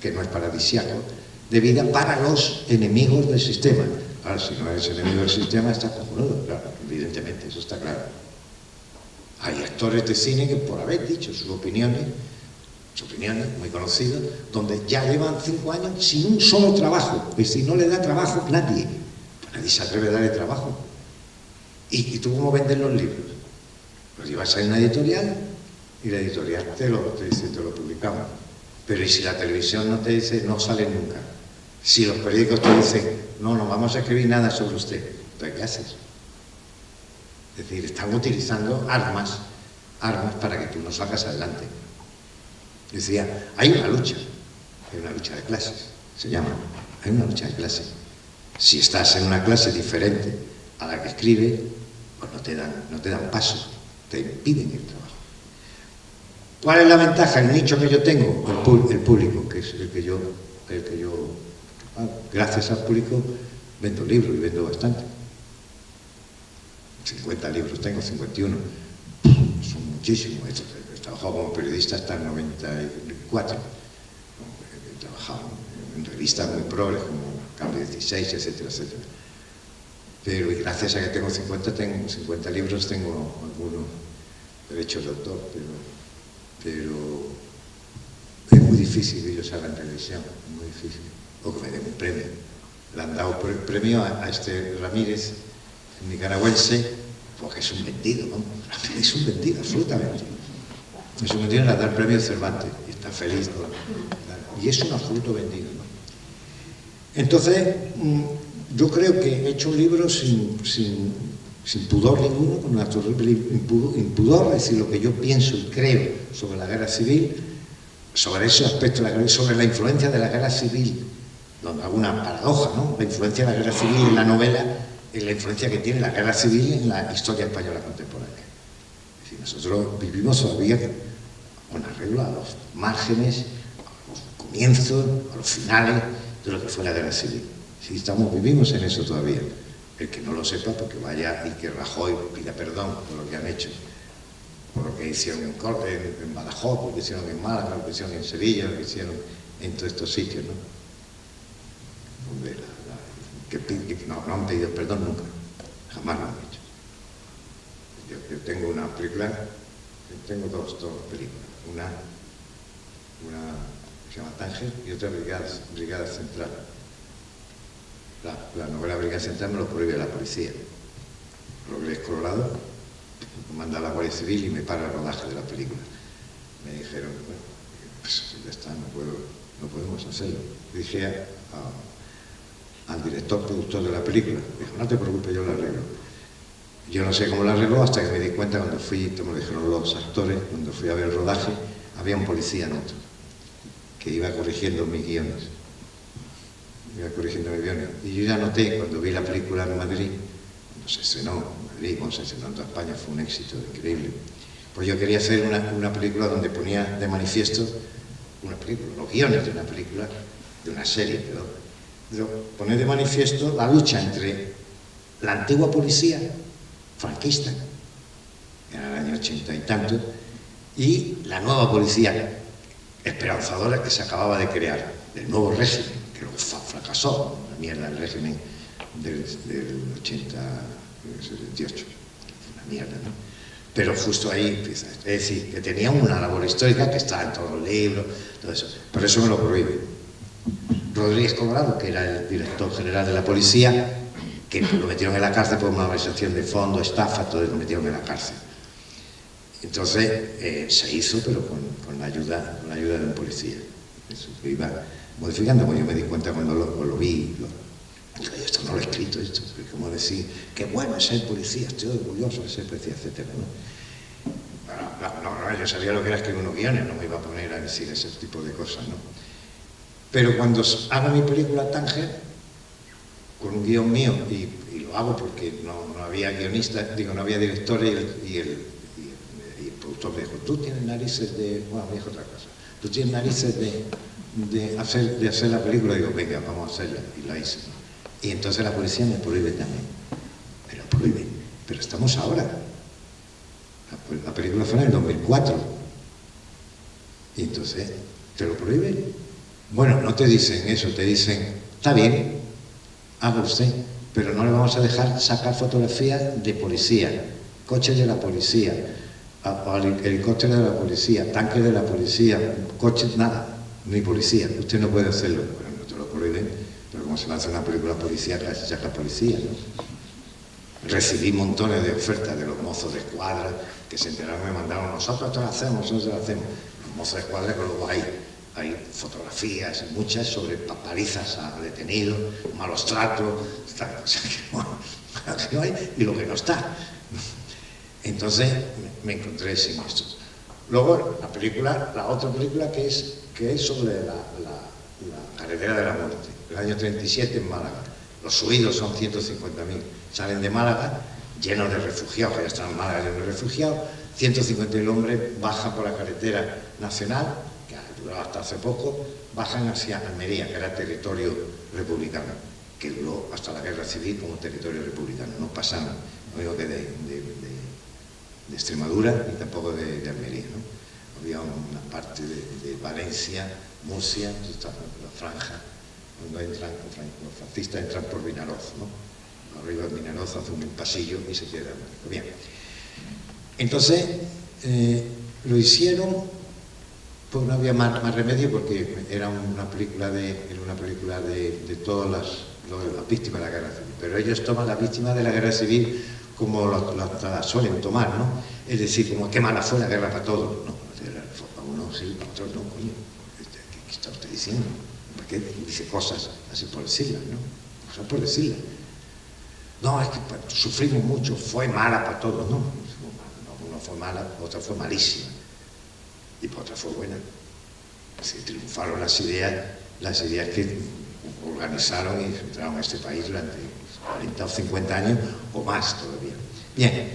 que no es paradisíaco, de vida para los enemigos del sistema. Ahora, si no eres enemigo del sistema, estás cojonudo, claro, evidentemente, eso está claro. Hay actores de cine que, por haber dicho sus opiniones muy conocidas, donde ya llevan 5 años sin un solo trabajo. Es decir, no le da trabajo a nadie. Nadie se atreve a darle trabajo. ¿Y tú cómo vendes los libros? Los llevas a una editorial y la editorial te lo publica. Claro. Pero ¿y si la televisión no te dice, no sale nunca? Si los periódicos te dicen, no, no vamos a escribir nada sobre usted, entonces ¿qué haces? Es decir, están utilizando armas para que tú no salgas adelante. Decía, hay una lucha de clases, se llama, hay una lucha de clases. Si estás en una clase diferente a la que escribe, pues no te dan paso, te impiden el trabajo. ¿Cuál es la ventaja? El nicho que yo tengo, el público, que es el que yo, gracias al público, vendo libros y vendo bastante. 50 libros tengo, 51. Son muchísimos. He trabajado como periodista hasta el 94. He trabajado en revistas muy progres como Cambio 16, etcétera, etcétera. Pero gracias a que tengo 50 libros, tengo algunos derechos de autor, pero es muy difícil que yo salga en televisión, es muy difícil. O que me den un premio. Le han dado premio a este Ramírez, nicaragüense, porque es un vendido, ¿no? Es un vendido, absolutamente. Es un vendido, le ha dado el premio Cervantes y está feliz, ¿no? Y es un absoluto vendido, ¿no? Entonces, yo creo que he hecho un libro sin pudor ninguno, con una terrible impudor, es decir, lo que yo pienso y creo sobre la guerra civil, sobre ese aspecto de la guerra, sobre la influencia de la guerra civil, donde alguna paradoja, ¿no? La influencia de la guerra civil en la novela es la influencia que tiene la guerra civil en la historia española contemporánea. Es decir, nosotros vivimos todavía con arreglo a los márgenes, a los comienzos, a los finales de lo que fue la guerra civil. Si vivimos en eso todavía. El que no lo sepa, porque vaya y que Rajoy pida perdón por lo que han hecho, por lo que hicieron en Badajoz, por lo que hicieron en Málaga, lo que hicieron en Sevilla, lo que hicieron en todos estos sitios, ¿no? Donde que no han pedido perdón nunca, jamás lo han hecho. Yo tengo una película, tengo dos películas, una que se llama Tánger y otra Brigada Central. La novela Brigada Central me lo prohíbe la policía. Rodríguez Colorado me manda a la Guardia Civil y me para el rodaje de la película. Me dijeron, bueno, pues ya está, no podemos hacerlo. Dije al director productor de la película, dijo, no te preocupes, yo la arreglo. Yo no sé cómo la arregló hasta que me di cuenta cuando fui, me dijeron los actores, cuando fui a ver el rodaje, había un policía dentro que iba corrigiendo mis guiones. Y yo ya noté, cuando vi la película en Madrid, cuando se estrenó en Madrid, cuando se estrenó en toda España, fue un éxito increíble. Pues yo quería hacer una película donde ponía de manifiesto los guiones de una película, de una serie, pero poner de manifiesto la lucha entre la antigua policía franquista, en el año 80 y tanto, y la nueva policía esperanzadora que se acababa de crear, del nuevo régimen, que luego fracasó, la mierda del régimen del 78, una mierda, ¿no? Pero justo ahí empieza, es decir, que tenía una labor histórica que está en todos los libros, todo eso, pero eso me lo prohíbe. Rodríguez Colorado, que era el director general de la policía, que lo metieron en la cárcel por una malversación de fondo, estafa, todo lo metieron en la cárcel. Entonces se hizo, pero con la ayuda de un policía. Eso que iba modificando, como yo me di cuenta cuando lo vi. Esto no lo he escrito, esto, es como decir, qué bueno es ser policía, estoy orgulloso de ser policía, etc. No, yo sabía lo que era escribir unos guiones, no me iba a poner a decir ese tipo de cosas, ¿no? Pero cuando hago mi película Tánger, con un guión mío, y lo hago porque no había guionista, no había director, y el productor me dijo, tú tienes narices de... Bueno, me dijo otra cosa, tú tienes narices de hacer la película. Digo, venga, vamos a hacerla, y la hice. Y entonces la policía me prohíbe también, pero estamos ahora. La película fue en el 2004, y entonces te lo prohíben. Bueno, no te dicen eso, te dicen, está bien, haga usted, pero no le vamos a dejar sacar fotografías de policía, coches de la policía, helicópteros de la policía, tanques de la policía, coches, nada, ni policía, usted no puede hacerlo. Bueno, no te lo prohíben, pero como se va a hacer una película policíaca, se saca policía, ¿no? Recibí montones de ofertas de los mozos de escuadra que se enteraron, me mandaron, nosotros lo hacemos. mozo de escuadra, que luego hay fotografías, muchas, sobre palizas a detenidos, malos tratos, o sea, que no hay, y lo que no está. Entonces me encontré sin esto. Luego la otra película que es sobre la carretera de la muerte, el año 37 en Málaga. Los huidos son 150.000, salen de Málaga llenos de refugiados, que ya están en Málaga llenos de refugiados, 150.000 hombres bajan por la carretera nacional, que ha durado hasta hace poco, bajan hacia Almería, que era territorio republicano, que duró hasta la guerra civil como territorio republicano, no pasan, no digo que de Extremadura ni tampoco de Almería, ¿no? Había una parte de Valencia, Murcia, la franja, cuando entran, los fascistas entran por Vinaroz, ¿no? Arriba de Vinaroz hacen un pasillo y se quedan. Bien. Entonces, lo hicieron, pues no había más remedio, porque era una película de todas las víctimas de la guerra civil. Pero ellos toman las víctimas de la guerra civil como la suelen tomar, ¿no? Es decir, como qué mala fue la guerra para todos, ¿no? Para unos sí, para otros no, coño. ¿Qué está usted diciendo? ¿Por qué dice cosas así por decirlas, no? Cosas por decirlas. No, es que sufrimos mucho, fue mala para todos, ¿no? Una fue mala, otra fue malísima. Y por otra fue buena. Así triunfaron las ideas que organizaron y entraron a este país durante 40 o 50 años o más todavía. Bien,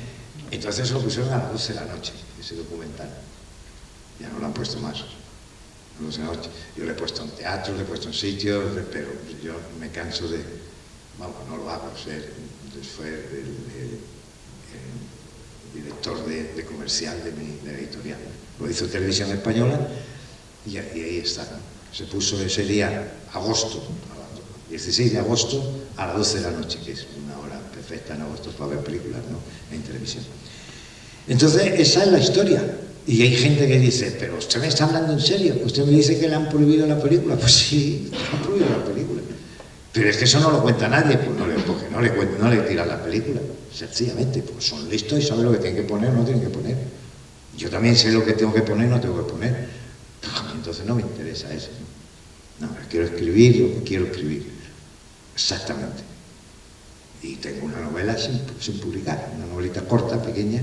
entonces lo pusieron a las 12 de la noche, ese documental. Ya no lo han puesto más. A las 12 de la noche. Yo lo he puesto en teatro, lo he puesto en sitios, pero yo me canso de... Vamos, no lo hago. Fue el director de comercial de mi editorial. Lo hizo Televisión Española y ahí está, ¿no? Se puso ese día, agosto, 16 de agosto a las 12 de la noche, que es una hora perfecta en agosto para ver películas, ¿no? En televisión. Entonces, esa es la historia. Y hay gente que dice, pero usted me está hablando en serio, usted me dice que le han prohibido la película. Pues sí, le han prohibido la película. Pero es que eso no lo cuenta nadie, pues porque no le tiran la película. Sencillamente, pues son listos y saben lo que tienen que poner o no tienen que poner. Yo también sé lo que tengo que poner o no tengo que poner. Entonces no me interesa eso. No, quiero escribir lo que quiero escribir. Exactamente. Y tengo una novela sin publicar, una novelita corta, pequeña.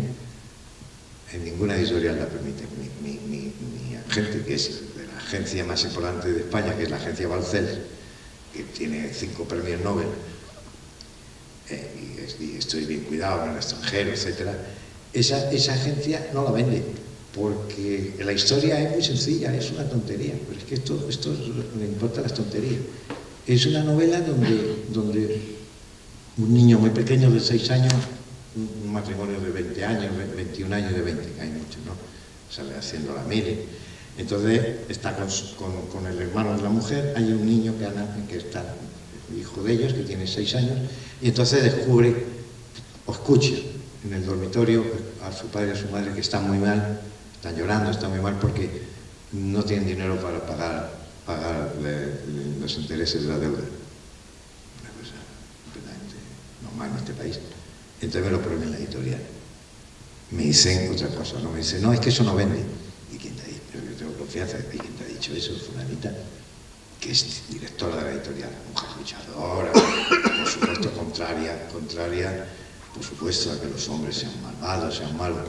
En ninguna editorial la permite. Mi agente, que es de la agencia más importante de España, que es la agencia Balcells, que tiene 5 premios Nobel, y estoy bien cuidado en el extranjero, etc. Esa agencia no la vende, porque la historia es muy sencilla, es una tontería, pero es que esto le importa las tonterías. Es una novela donde un niño muy pequeño de 6 años, un matrimonio de 20 años, 21 años de 20, que hay muchos, ¿no? Sale haciendo la mili. Entonces está con el hermano de la mujer, hay un niño que está, el hijo de ellos, que tiene 6 años, y entonces descubre, o escucha en el dormitorio a su padre y a su madre que están muy mal, están llorando, están muy mal porque no tienen dinero para pagar los intereses de la deuda. Una cosa completamente normal en este país. Entonces me lo ponen en la editorial. Me dicen otra cosa, no me dicen, no, es que eso no vende. ¿Y quién te ha dicho? Yo tengo confianza. ¿Y quién te ha dicho eso? Fulanita, que es directora de la editorial, mujer luchadora, por supuesto contraria, por supuesto, a que los hombres sean malvados, sean malos.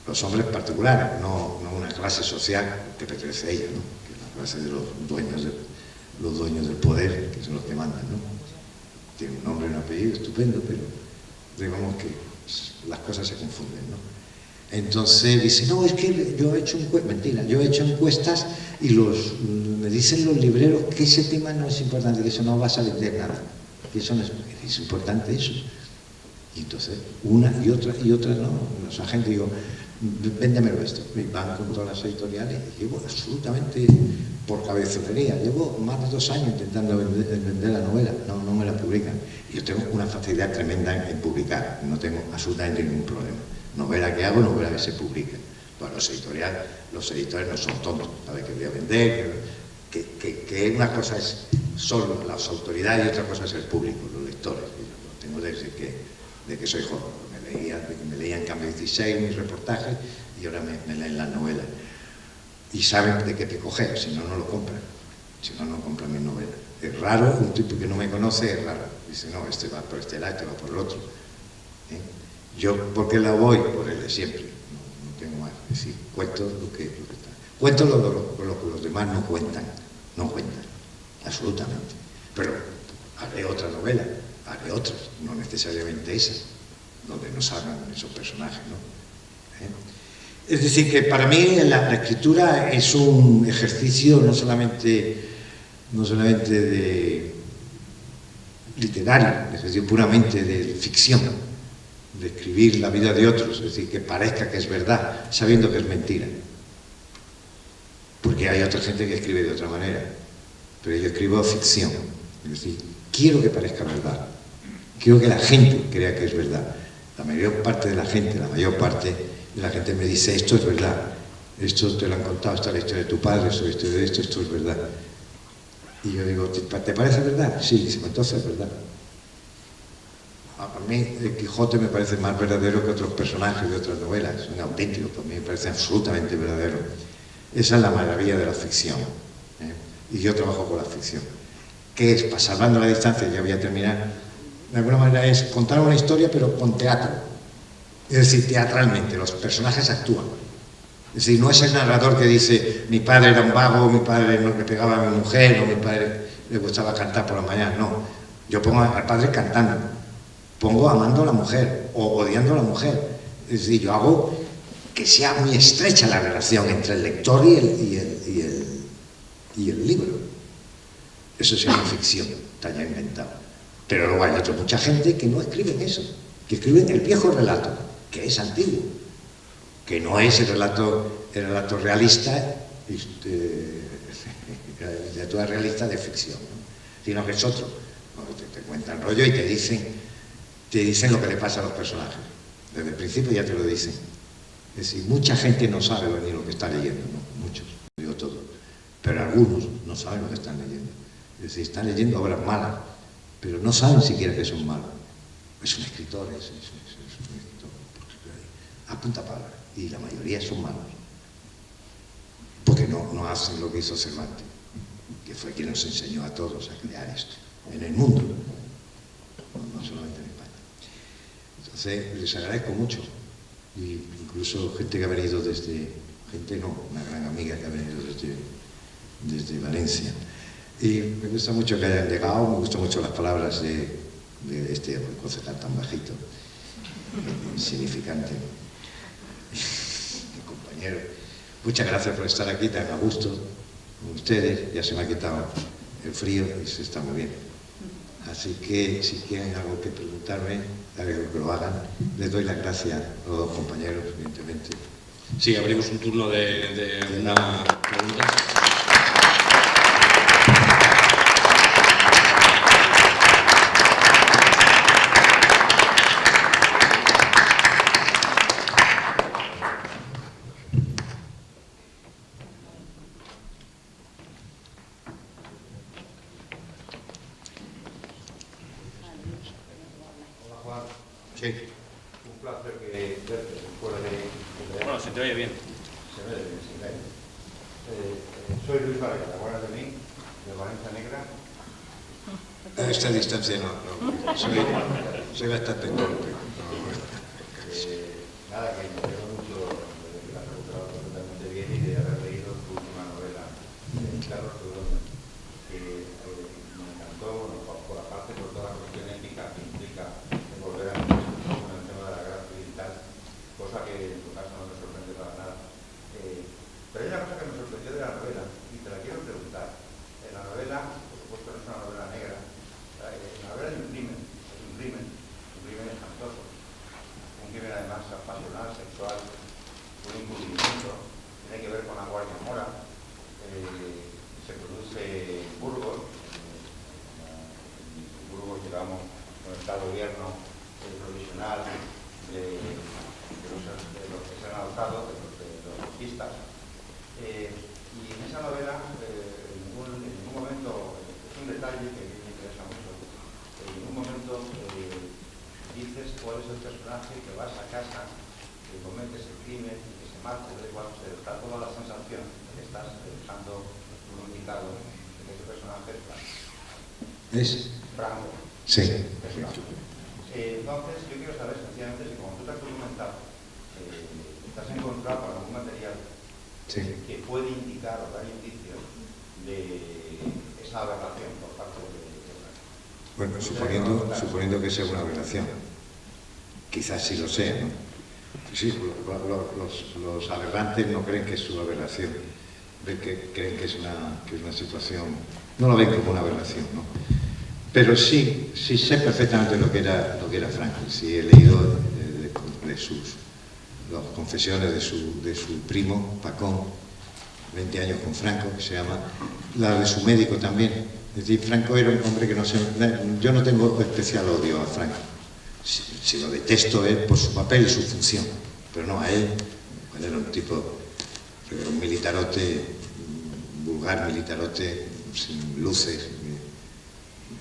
Los hombres particulares, no una clase social que pertenece a ella, ¿no? Que es la clase de los dueños del poder, que son los que mandan, ¿no? Tiene un nombre y un apellido estupendo, pero digamos que las cosas se confunden, ¿no? Entonces dice, no, es que yo he hecho encuestas, mentira, yo he hecho encuestas y me dicen los libreros que ese tema no es importante, que eso no vas a vender nada, que eso no es importante eso. Y entonces, una y otra no, los agentes digo, véndemelo esto. Y van con todas las editoriales y llevo absolutamente por cabezonería, llevo más de 2 años intentando vender la novela, no me la publican. Y yo tengo una facilidad tremenda en publicar, no tengo absolutamente ningún problema. Novela que hago, novela que se publica. Bueno, los editores no son tontos, saben que voy a vender, que una cosa son las autoridades y otra cosa es el público, los lectores. Yo lo tengo desde que soy joven. Me leían Cambio 16, mis reportajes, y ahora me leen las novelas. y saben de qué te coger, si no, no lo compran. Si no, no compran mi novela. Es raro, un tipo que no me conoce es raro. Dice, no, este va por este lado, este va por el otro. Yo, ¿por qué la voy? Por el de siempre. No tengo más. Es decir, cuento lo que está. Cuento lo que los demás no cuentan. No cuentan. Absolutamente. Pero haré otra novela, haré otras, no necesariamente esas, donde no salgan esos personajes, ¿no? Es decir, que para mí la escritura es un ejercicio no solamente de literario, un ejercicio puramente de ficción, de escribir la vida de otros, es decir, que parezca que es verdad, sabiendo que es mentira. Porque hay otra gente que escribe de otra manera, pero yo escribo ficción, es decir, quiero que parezca verdad, quiero que la gente crea que es verdad. La mayor parte de la gente me dice, esto es verdad, esto te lo han contado, esta es la historia de tu padre, esto es la historia de esto es verdad. Y yo digo, ¿te parece verdad? Sí, entonces es verdad. A mí el Quijote me parece más verdadero que otros personajes de otras novelas, es un auténtico, para mí me parece absolutamente verdadero. Esa es la maravilla de la ficción, y yo trabajo con la ficción. ¿Qué es? Salvando la distancia, ya voy a terminar, de alguna manera es contar una historia pero con teatro, es decir, teatralmente, los personajes actúan. Es decir, no es el narrador que dice mi padre era un vago, mi padre no le pegaba a mi mujer, o mi padre le gustaba cantar por la mañana, no. Yo pongo al padre cantando, pongo amando a la mujer o odiando a la mujer. Es decir, yo hago que sea muy estrecha la relación entre el lector y el libro. Eso es una ficción, está ya inventado. Pero luego hay mucha gente que no escriben eso, que escriben el viejo relato, que es antiguo, que no es el relato realista, literatura realista de ficción, ¿no? Sino que es otro. Te cuentan rollo y te dicen lo que le pasa a los personajes. Desde el principio ya te lo dicen. Es decir, mucha gente no sabe ni lo que está leyendo, ¿no? Muchos, no digo todos, pero algunos no saben lo que están leyendo. Es decir, están leyendo obras malas, pero no saben siquiera que son malas. Es un escritor, es un escritor, a punta pala, y la mayoría son malos, porque no hacen lo que hizo Cervantes, que fue quien nos enseñó a todos a crear esto, en el mundo, no solamente en España. Entonces, les agradezco mucho, y incluso gente que ha venido una gran amiga que ha venido desde Valencia. Y me gusta mucho que hayan llegado, me gustan mucho las palabras de este concejal tan bajito, insignificante, mi compañero. Muchas gracias por estar aquí tan a gusto con ustedes, ya se me ha quitado el frío y se está muy bien. Así que si quieren algo que preguntarme, que lo hagan. Les doy las gracias a los dos compañeros, evidentemente. Sí, abrimos un turno de una pregunta. Sí, un placer que verte fuera de... Bueno, se te oye bien. Se ve bien, se ve. Soy Luis Varela, ¿te acuerdas de mí? De Valencia Negra. A esta distancia no. Soy bastante torpe. Nada, que me alegro mucho de que la has recuperado perfectamente bien y de haber leído tu última novela, Carlos Redondo, que me encantó, por la parte, por toda la cuestión ética que implica volver a con el tema de la guerra civil y tal, cosa que en tu caso no me sorprende para nada. Pero hay una cosa que me sorprendió de la novela y te la quiero preguntar. En la novela, por supuesto, no es una novela negra. En la novela hay un crimen espantoso. Un crimen además pasional, sexual, un encubrimiento. Tiene que ver con la Guardia Mora. Se produce en Burgos. En Burgos llegamos donde está el gobierno provisional de los que se han adoptado, de los fascistas. Y en esa novela, en ningún momento, es un detalle que me interesa mucho, en ningún momento dices cuál es el personaje que va a esa casa, que cometes el crimen y que se Marco, igual se da toda la sensación de que estás usando un indicado de que ese personaje es Franco. ¿Es? Franco. Sí. Entonces, yo quiero saber especialmente si, como tú te has documentado, estás encontrado con algún material que puede indicar o dar indicios de esa aberración por parte de Franco. Bueno, suponiendo que sea una aberración. Quizás sí lo sea, ¿no? Sí, los aberrantes no creen que es su aberración, creen que es una situación, no lo ven como una aberración, ¿no? Pero sí sé perfectamente lo que era Franco. Sí he leído las confesiones de su primo, Pacón, 20 años con Franco, que se llama, la de su médico también. Es decir, Franco era un hombre que yo no tengo especial odio a Franco, si lo detesto él por su papel y su función, pero no a él, cuando era un tipo, un militarote, vulgar militarote, sin luces,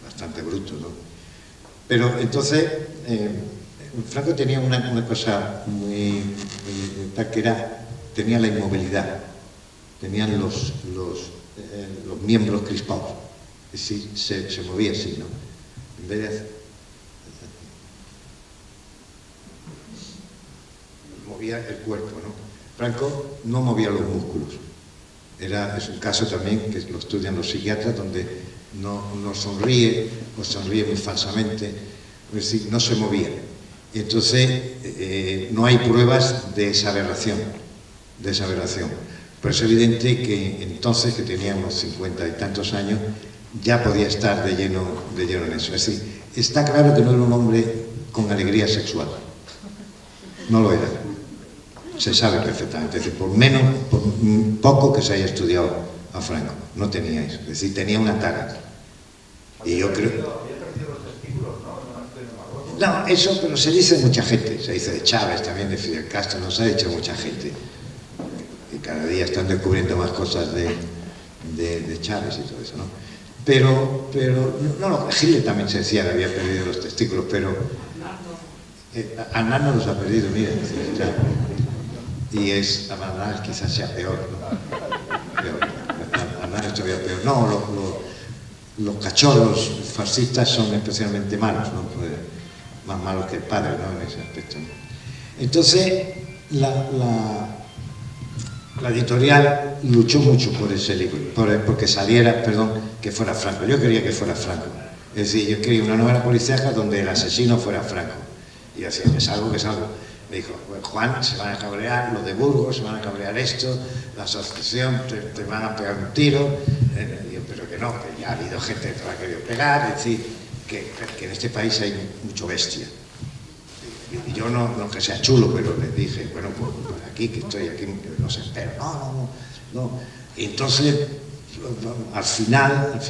bastante bruto, ¿no? Pero entonces, Franco tenía una cosa muy tal que era, tenía la inmovilidad, tenían los miembros crispados, es decir, se movía así, ¿no? En vez de hacer, movía el cuerpo, ¿no? Franco no movía los músculos. Es un caso también que lo estudian los psiquiatras, donde no sonríe o sonríe muy falsamente, es decir, no se movía. Y entonces no hay pruebas de esa aberración. Pero es evidente que entonces, que tenía unos 50 y tantos años, ya podía estar de lleno en eso. Es decir, está claro que no era un hombre con alegría sexual. No lo era. Se sabe perfectamente. Es decir, por poco que se haya estudiado a Franco, no tenía eso. Es decir, tenía una tara. Y yo creo... No, eso, pero se dice de mucha gente. Se dice de Chávez, también de Fidel Castro, nos ha dicho mucha gente. Y cada día están descubriendo más cosas de Chávez y todo eso, ¿no? Pero no, Hitler también se decía que había perdido los testículos, pero Aznar no los ha perdido, miren. Y Aznar quizás sea peor, ¿no? Aznar es todavía peor. No, los cachorros fascistas son especialmente malos, ¿no? Pues, más malos que el padre, ¿no? En ese aspecto, ¿no? Entonces, la editorial luchó mucho por ese libro, porque saliera, que fuera Franco. Yo quería que fuera Franco. Es decir, yo quería una novela policíaca donde el asesino fuera Franco. Y decía, que salgo. Me dijo, pues, Juan, se van a cabrear, los de Burgos, se van a cabrear esto, la asociación, te van a pegar un tiro. Yo, pero que no, que ya ha habido gente que la ha querido pegar. Es decir, que en este país hay mucho bestia. Y yo no que sea chulo, pero le dije, bueno, pues aquí, que estoy aquí, no sé, pero no. Y entonces, al final,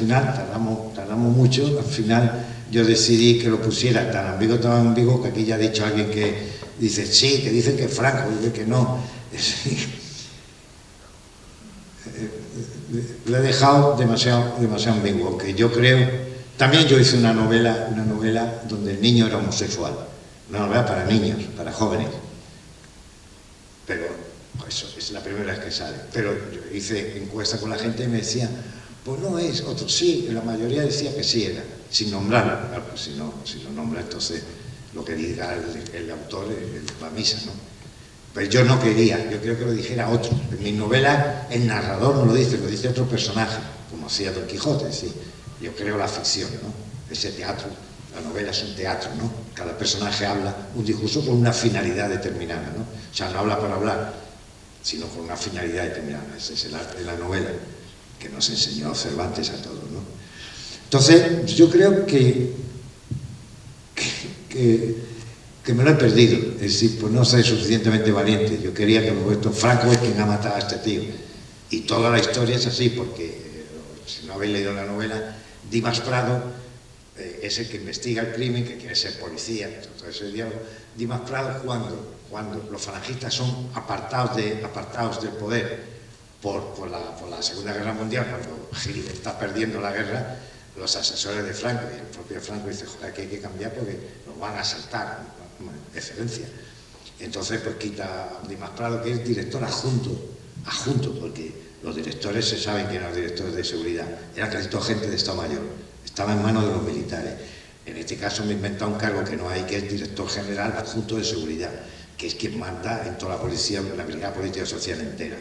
tardamos mucho, al final yo decidí que lo pusiera tan ambiguo, que aquí ya ha dicho alguien que dice, sí, que dicen que es Franco, y que no. Lo he dejado demasiado ambiguo, aunque yo creo... También yo hice una novela donde el niño era homosexual. Una novela para niños, para jóvenes. Pero eso es la primera vez que sale. Pero yo hice encuesta con la gente y me decía, pues no es, otro sí, la mayoría decía que sí era, sin nombrarlo. Claro, pues si no nombra, entonces lo que diga el autor va a misa, ¿no? Pero yo no quería, yo creo que lo dijera otro. En mi novela el narrador no lo dice otro personaje, como hacía Don Quijote, sí. Yo creo la ficción, ¿no? Ese teatro. La novela es un teatro, ¿no? Cada personaje habla un discurso con una finalidad determinada, ¿no? O sea, no habla por hablar, sino con una finalidad determinada. Ese es el arte de la novela que nos enseñó Cervantes a todos, ¿no? Entonces, yo creo que me lo he perdido. Es decir, pues no soy suficientemente valiente. Yo quería que Franco es quien ha matado a este tío. Y toda la historia es así, porque si no habéis leído la novela, Dimas Prado es el que investiga el crimen, que quiere ser policía, todo ese diálogo. Dimas Prado, cuando los falangistas son apartados del poder por la Segunda Guerra Mundial, cuando Hitler está perdiendo la guerra, los asesores de Franco y el propio Franco dice, joder, que hay que cambiar porque nos van a asaltar, excelencia. Entonces, pues quita a Dimas Prado, que es director adjunto, porque los directores se saben que eran los directores de seguridad, era casi toda gente de Estado Mayor, estaba en manos de los militares. En este caso me he inventado un cargo que no hay, que es director general adjunto de seguridad, que es quien manda en toda la policía, la brigada política social entera.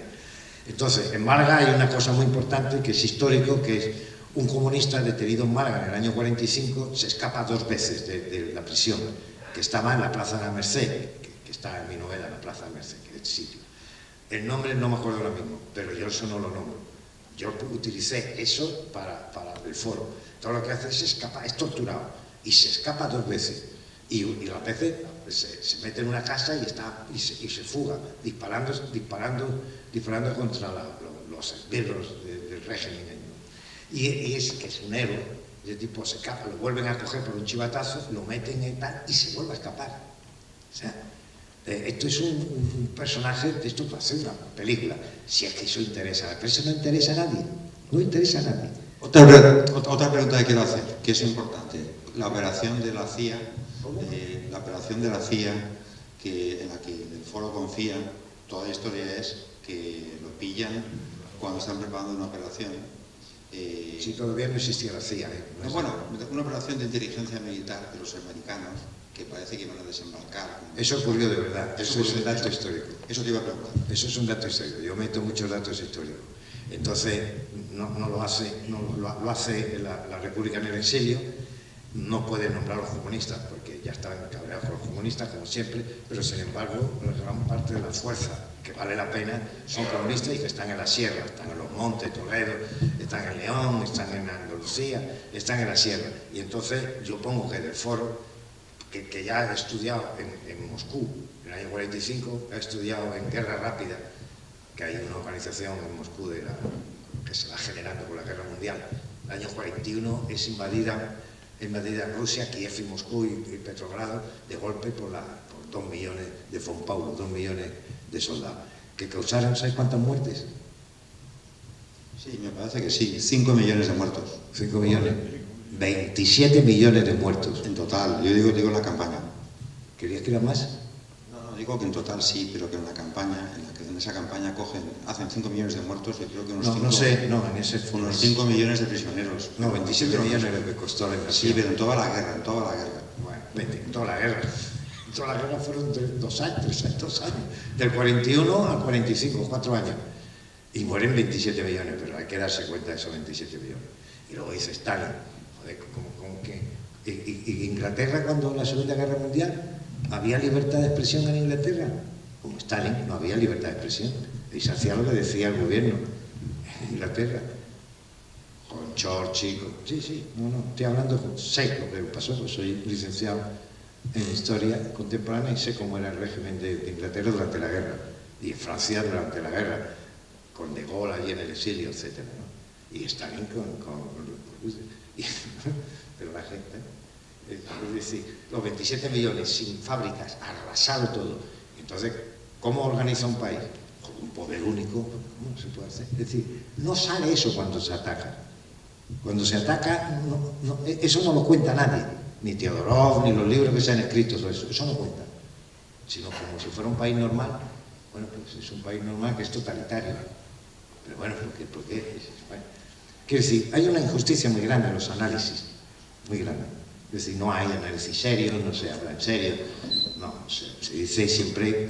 Entonces, en Málaga hay una cosa muy importante que es histórico, que es un comunista detenido en Málaga en el año 45, se escapa 2 veces de la prisión, que estaba en la Plaza de la Merced, que está en mi novela, la Plaza de la Merced, que es el sitio. El nombre no me acuerdo ahora mismo, pero yo eso no lo nombro. Yo utilicé eso para el foro. Todo lo que hace es escapar, es torturado, y se escapa 2 veces. Y las veces se mete en una casa y se fuga, disparando contra los esbirros del régimen. Y es que es un héroe, de tipo se escapa, lo vuelven a coger por un chivatazo, lo meten en tal y se vuelve a escapar. O sea, esto es un personaje, esto para hacer una película, si es que eso interesa, pero eso no interesa a nadie, no interesa a nadie. Otra pregunta que quiero hacer, que es importante, la operación de la CIA, en la que el foro confía, toda la historia es que lo pillan cuando están preparando una operación. Si todavía no existía la CIA. Bueno, una operación de inteligencia militar de los americanos que parece que iban a desembarcar. Eso ocurrió de verdad, eso es un dato histórico. Eso te iba a preguntar. Eso es un dato histórico, yo meto muchos datos históricos. Entonces, lo hace la República en el exilio, no puede nombrar a los comunistas porque ya están cabreados con los comunistas, como siempre, pero sin embargo, la gran parte de la fuerza que vale la pena son comunistas y que están en la sierra, están en los montes, Toledo, están en León, están en Andalucía, están en la sierra. Y entonces yo pongo que del foro, que ya he estudiado en Moscú, en el año 45, he estudiado en Guerra Rápida, que hay una organización en Moscú que se va generando por la Guerra Mundial. El año 41 es invadida Rusia, Kiev y Moscú y Petrogrado, de golpe por 2 millones de von Paulo, 2 millones de soldados, que causaron, ¿sabes cuántas muertes? Sí, me parece que sí, 5 millones de muertos. 5 millones, 27 millones de muertos. En total, yo digo en la campaña. ¿Querías que era más? No, digo que en total sí, pero que en esa campaña hacen 5 millones de muertos, yo creo que unos 5 millones de prisioneros. No, 27 millones lo que costó la invasión. Sí, pero en toda la guerra. Bueno, en toda la guerra. En toda la guerra fueron 2 años, 3 años. Del 41 al 45, 4 años. Y mueren 27 millones, pero hay que darse cuenta de esos 27 millones. Y luego dice Stalin, joder, ¿cómo que? ¿Y Inglaterra, cuando la Segunda Guerra Mundial, había libertad de expresión en Inglaterra? Como Stalin, no había libertad de expresión. Y se hacía lo que decía el gobierno en Inglaterra. Con Churchill, sí, estoy hablando, sé lo que pasó, pues soy licenciado en Historia Contemporánea y sé cómo era el régimen de Inglaterra durante la guerra, y en Francia durante la guerra, con De Gaulle allí en el exilio, etc. ¿no? Y Stalin pero la gente, es decir, los 27 millones sin fábricas, arrasado todo. Entonces, ¿cómo organiza un país? Con un poder único, ¿cómo se puede hacer? Es decir, no sale eso cuando se ataca. Cuando se ataca, eso no lo cuenta nadie, ni Teodorov, ni los libros que se han escrito, eso no cuenta. Sino como si fuera un país normal. Bueno, pues es un país normal que es totalitario. Pero bueno, ¿por qué? Bueno, quiero decir, hay una injusticia muy grande en los análisis, muy grande. Es decir, no hay análisis serio, no se habla en serio, no, se dice siempre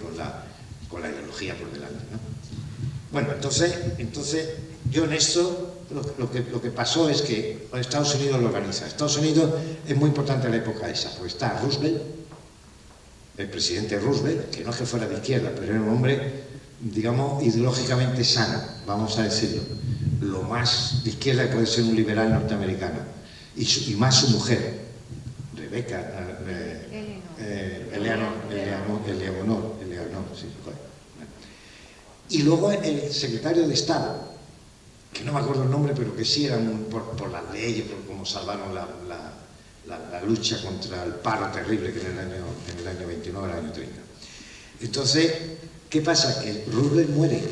con la ideología por delante, ¿no? Bueno, entonces yo en esto, lo que pasó es que Estados Unidos lo organiza. Estados Unidos es muy importante en la época esa, porque está Roosevelt, el presidente Roosevelt, que no es que fuera de izquierda, pero era un hombre, digamos, ideológicamente sano, vamos a decirlo, lo más de izquierda que puede ser un liberal norteamericano, y más su mujer, Rebecca, Eleanor, sí, bueno. Y luego el secretario de Estado, que no me acuerdo el nombre, pero que sí era por las leyes, por cómo salvaron la lucha contra el paro terrible que en el año 29, el año 30. Entonces, ¿qué pasa? Que Roosevelt muere,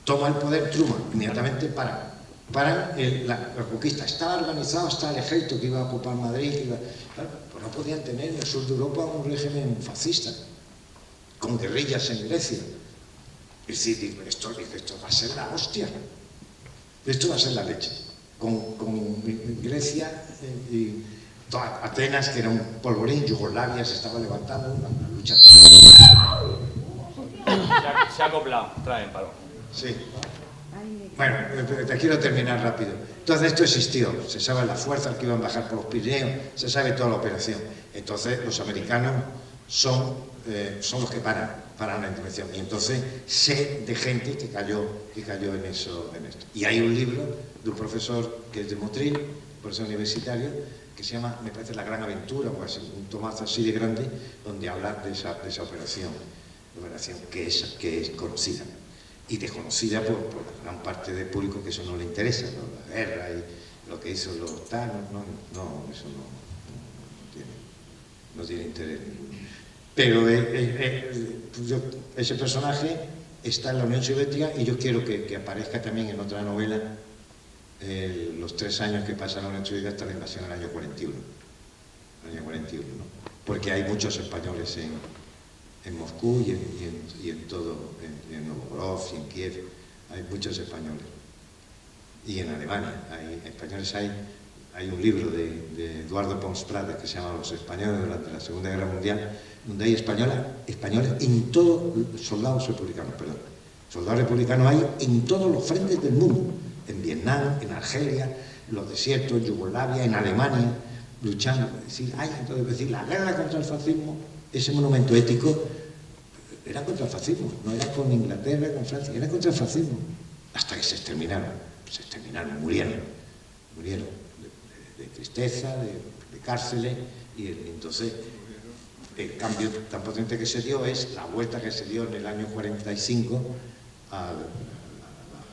toma el poder Truman, inmediatamente para la conquista. Estaba organizado hasta el ejército que iba a ocupar Madrid, claro, pues no podían tener en el sur de Europa un régimen fascista. con guerrillas en Grecia. Es decir, digo, esto va a ser la hostia, esto va a ser la leche. Con Grecia y Atenas, que era un polvorín, Yugoslavia se estaba levantando, una lucha. Se ha acoplado, traen palo. Sí. Bueno, te quiero terminar rápido. Entonces esto existió, se sabe las fuerzas que iban a bajar por los Pirineos, se sabe toda la operación. Entonces los americanos son los que paran la intervención. Y entonces sé de gente que cayó en esto. Y hay un libro de un profesor que es de Motril, profesor universitario, que se llama, me parece, La Gran Aventura, o así, un tomazo así de grande, donde habla de esa operación que es conocida. Y desconocida por gran parte del público, que eso no le interesa, ¿no? La guerra y lo que hizo los tanos, eso no tiene interés. Pero ese personaje está en la Unión Soviética y yo quiero que aparezca también en otra novela, los 3 años que pasa la Unión Soviética hasta la invasión en el año 41. ¿No? Porque hay muchos españoles en Moscú y en todo, en Novgorod y en Kiev, hay muchos españoles. Y en Alemania hay españoles. Hay un libro de Eduardo Pons Prades que se llama Los españoles durante la Segunda Guerra Mundial, donde hay españoles en todo, soldados republicanos hay en todos los frentes del mundo, en Vietnam, en Argelia, en los desiertos, en Yugoslavia, en Alemania, luchando. Entonces, la guerra contra el fascismo, ese monumento ético, era contra el fascismo, no era con Inglaterra, con Francia, era contra el fascismo, hasta que se exterminaron, murieron de tristeza, de cárceles, y entonces el cambio tan potente que se dio es la vuelta que se dio en el año 45 a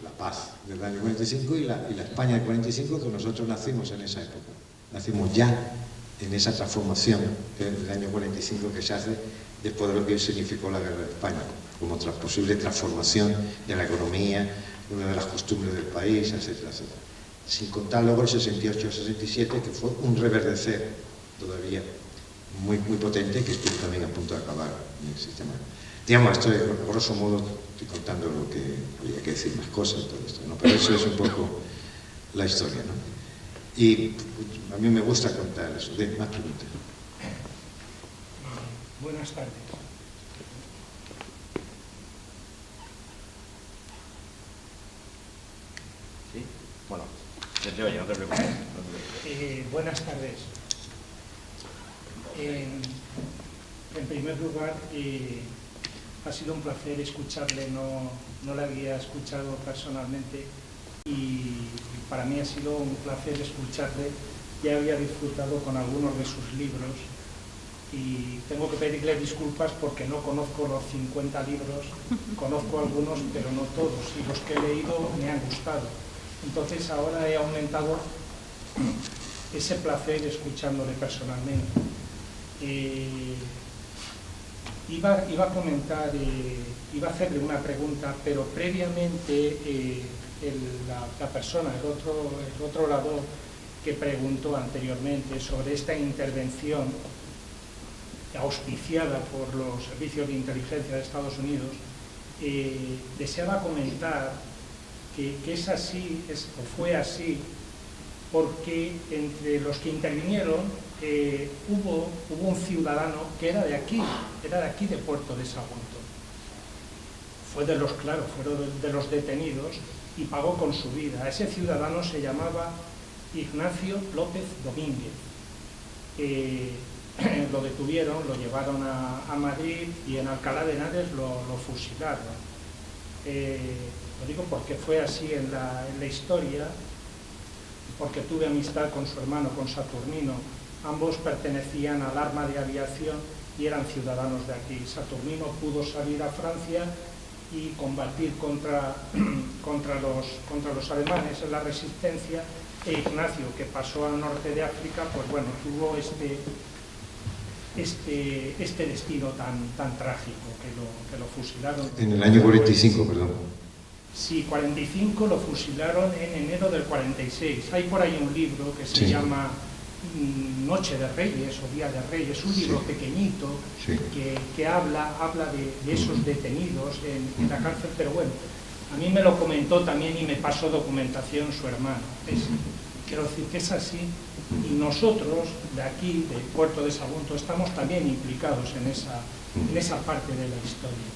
la paz del año 45 y la España del 45, que nosotros nacimos en esa época, nacimos ya en esa transformación del año 45 que se hace después de lo que significó la guerra de España, como posible transformación de la economía, de las costumbres del país, etcétera, etcétera. Sin contar luego el 68-67, que fue un reverdecer todavía muy potente, que estuvo también a punto de acabar en el sistema. Digamos, esto a grosso modo estoy contando lo que había que decir, más cosas y todo esto, ¿no? Pero eso es un poco la historia, ¿no? Y a mí me gusta contar eso. Más preguntas. Buenas tardes. ¿Sí? Bueno, te oye, no te preocupes. Buenas tardes. En primer lugar, ha sido un placer escucharle, no le había escuchado personalmente y para mí ha sido un placer escucharle. Ya había disfrutado con algunos de sus libros y tengo que pedirle disculpas porque no conozco los 50 libros, conozco algunos pero no todos, y los que he leído me han gustado. Entonces ahora he aumentado ese placer escuchándole personalmente. Iba a comentar, iba a hacerle una pregunta, pero previamente la persona, el otro orador que preguntó anteriormente sobre esta intervención auspiciada por los servicios de inteligencia de Estados Unidos, deseaba comentar que es así, o fue así, porque entre los que intervinieron hubo un ciudadano que era de aquí de Puerto de Sagunto. Fue de los detenidos y pagó con su vida. Ese ciudadano se llamaba Ignacio López Domínguez. Lo detuvieron, lo llevaron a Madrid y en Alcalá de Henares lo fusilaron. Lo digo porque fue así en la historia, porque tuve amistad con su hermano, con Saturnino. Ambos pertenecían al arma de aviación y eran ciudadanos de aquí. Saturnino pudo salir a Francia y combatir contra los alemanes en la resistencia, e Ignacio, que pasó al norte de África, pues bueno, tuvo este destino tan trágico, que lo fusilaron. En el año 45, perdón. Sí, 45 lo fusilaron en enero del 46. Hay por ahí un libro que se llama Noche de Reyes o Día de Reyes, un libro pequeñito que habla de esos detenidos en la cárcel, pero bueno, a mí me lo comentó también y me pasó documentación su hermano. Quiero decir que es así, y nosotros de aquí, del puerto de Sagunto, estamos también implicados en esa parte de la historia.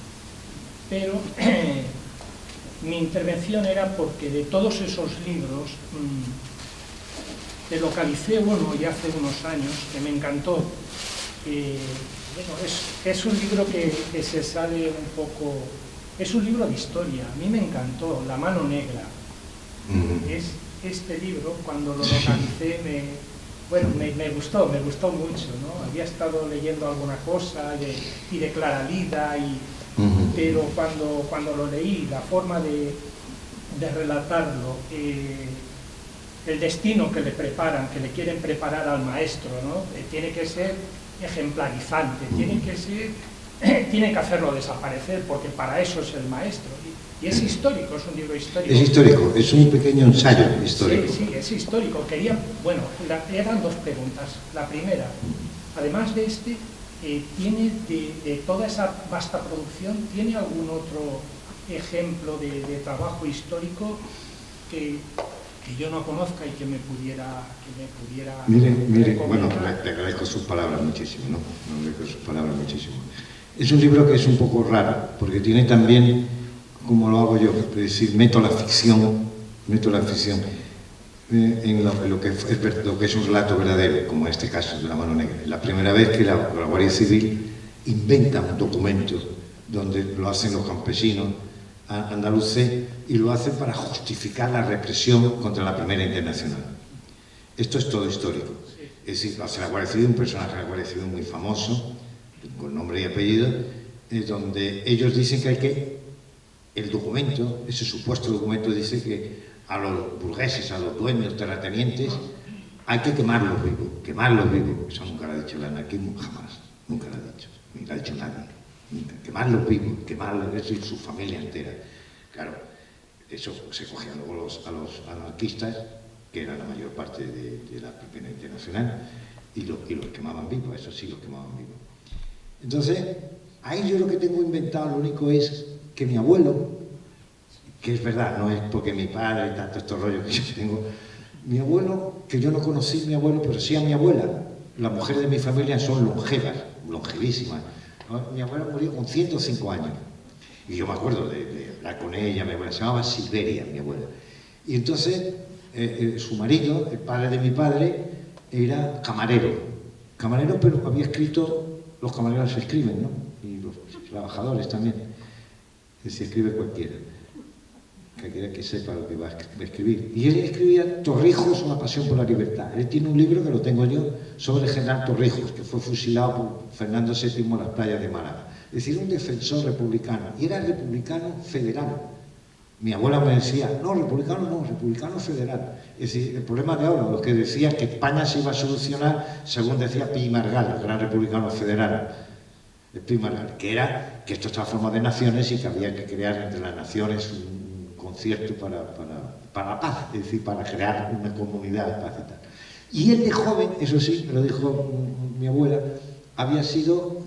Pero mi intervención era porque de todos esos libros te localicé uno ya hace unos años que me encantó. Bueno, es un libro que se sale un poco... Es un libro de historia, a mí me encantó, La mano negra. Es este libro, cuando lo localicé, me gustó mucho, ¿no? Había estado leyendo alguna cosa y de Clara Lida, pero cuando lo leí, la forma de relatarlo, el destino que le preparan, que le quieren preparar al maestro, ¿no? Tiene que ser ejemplarizante, tiene que hacerlo desaparecer, porque para eso es el maestro. Y es histórico, es un libro histórico. Es histórico, es un pequeño ensayo histórico. Sí, es histórico. Eran dos preguntas. La primera, además de este, ¿tiene de toda esa vasta producción, ¿tiene algún otro ejemplo de trabajo histórico que yo no conozca y que me pudiera Mire, bueno, le agradezco sus palabras muchísimo, ¿no? Le agradezco sus palabras muchísimo. Es un libro que es un poco raro, porque tiene también, como lo hago yo, es decir, meto la ficción en lo que es un relato verdadero, como en este caso de La mano negra. La primera vez que la Guardia Civil inventa un documento donde lo hacen los campesinos andaluces y lo hacen para justificar la represión contra la Primera Internacional. Esto es todo histórico. Es decir, la Guardia Civil, un personaje de la Guardia Civil muy famoso, con nombre y apellido, donde ellos dicen que el documento, ese supuesto documento, dice que a los burgueses, a los dueños, terratenientes, hay que quemarlos vivos. Eso nunca lo ha dicho el anarquismo, jamás, nunca lo ha dicho, ni lo ha dicho nadie. Quemarlos vivos, eso y su familia entera. Claro, eso se cogían luego a los anarquistas, que era la mayor parte de la Primera Internacional, y los quemaban vivos, eso sí, los quemaban vivos. Entonces, ahí yo lo que tengo inventado, lo único es que mi abuelo, que es verdad, no es porque mi padre y tanto estos rollos que yo tengo, mi abuelo, que yo no conocí a mi abuelo, pero sí a mi abuela, las mujeres de mi familia son longevísimas. Mi abuela murió con 105 años. Y yo me acuerdo de hablar con ella, mi abuela se llamaba Silveria, mi abuela. Y entonces, su marido, el padre de mi padre, era camarero, pero había escrito, los camareros escriben, ¿no? Y los trabajadores también. Es decir, escribe cualquiera que sepa lo que va a escribir. Y él escribía Torrijos, una pasión por la libertad. Él tiene un libro que lo tengo yo sobre el general Torrijos, que fue fusilado por Fernando VII en las playas de Málaga. Es decir, un defensor republicano. Y era republicano federal. Mi abuela me decía, no, republicano federal. Es decir, el problema de ahora, los que decían que España se iba a solucionar, según decía Pi Margall, el gran republicano federal. El Pi Margall, que era que esto estaba formado de naciones y que había que crear entre las naciones un concierto para la paz, es decir, para crear una comunidad de paz y tal. Y él de joven, eso sí, me lo dijo mi abuela, había sido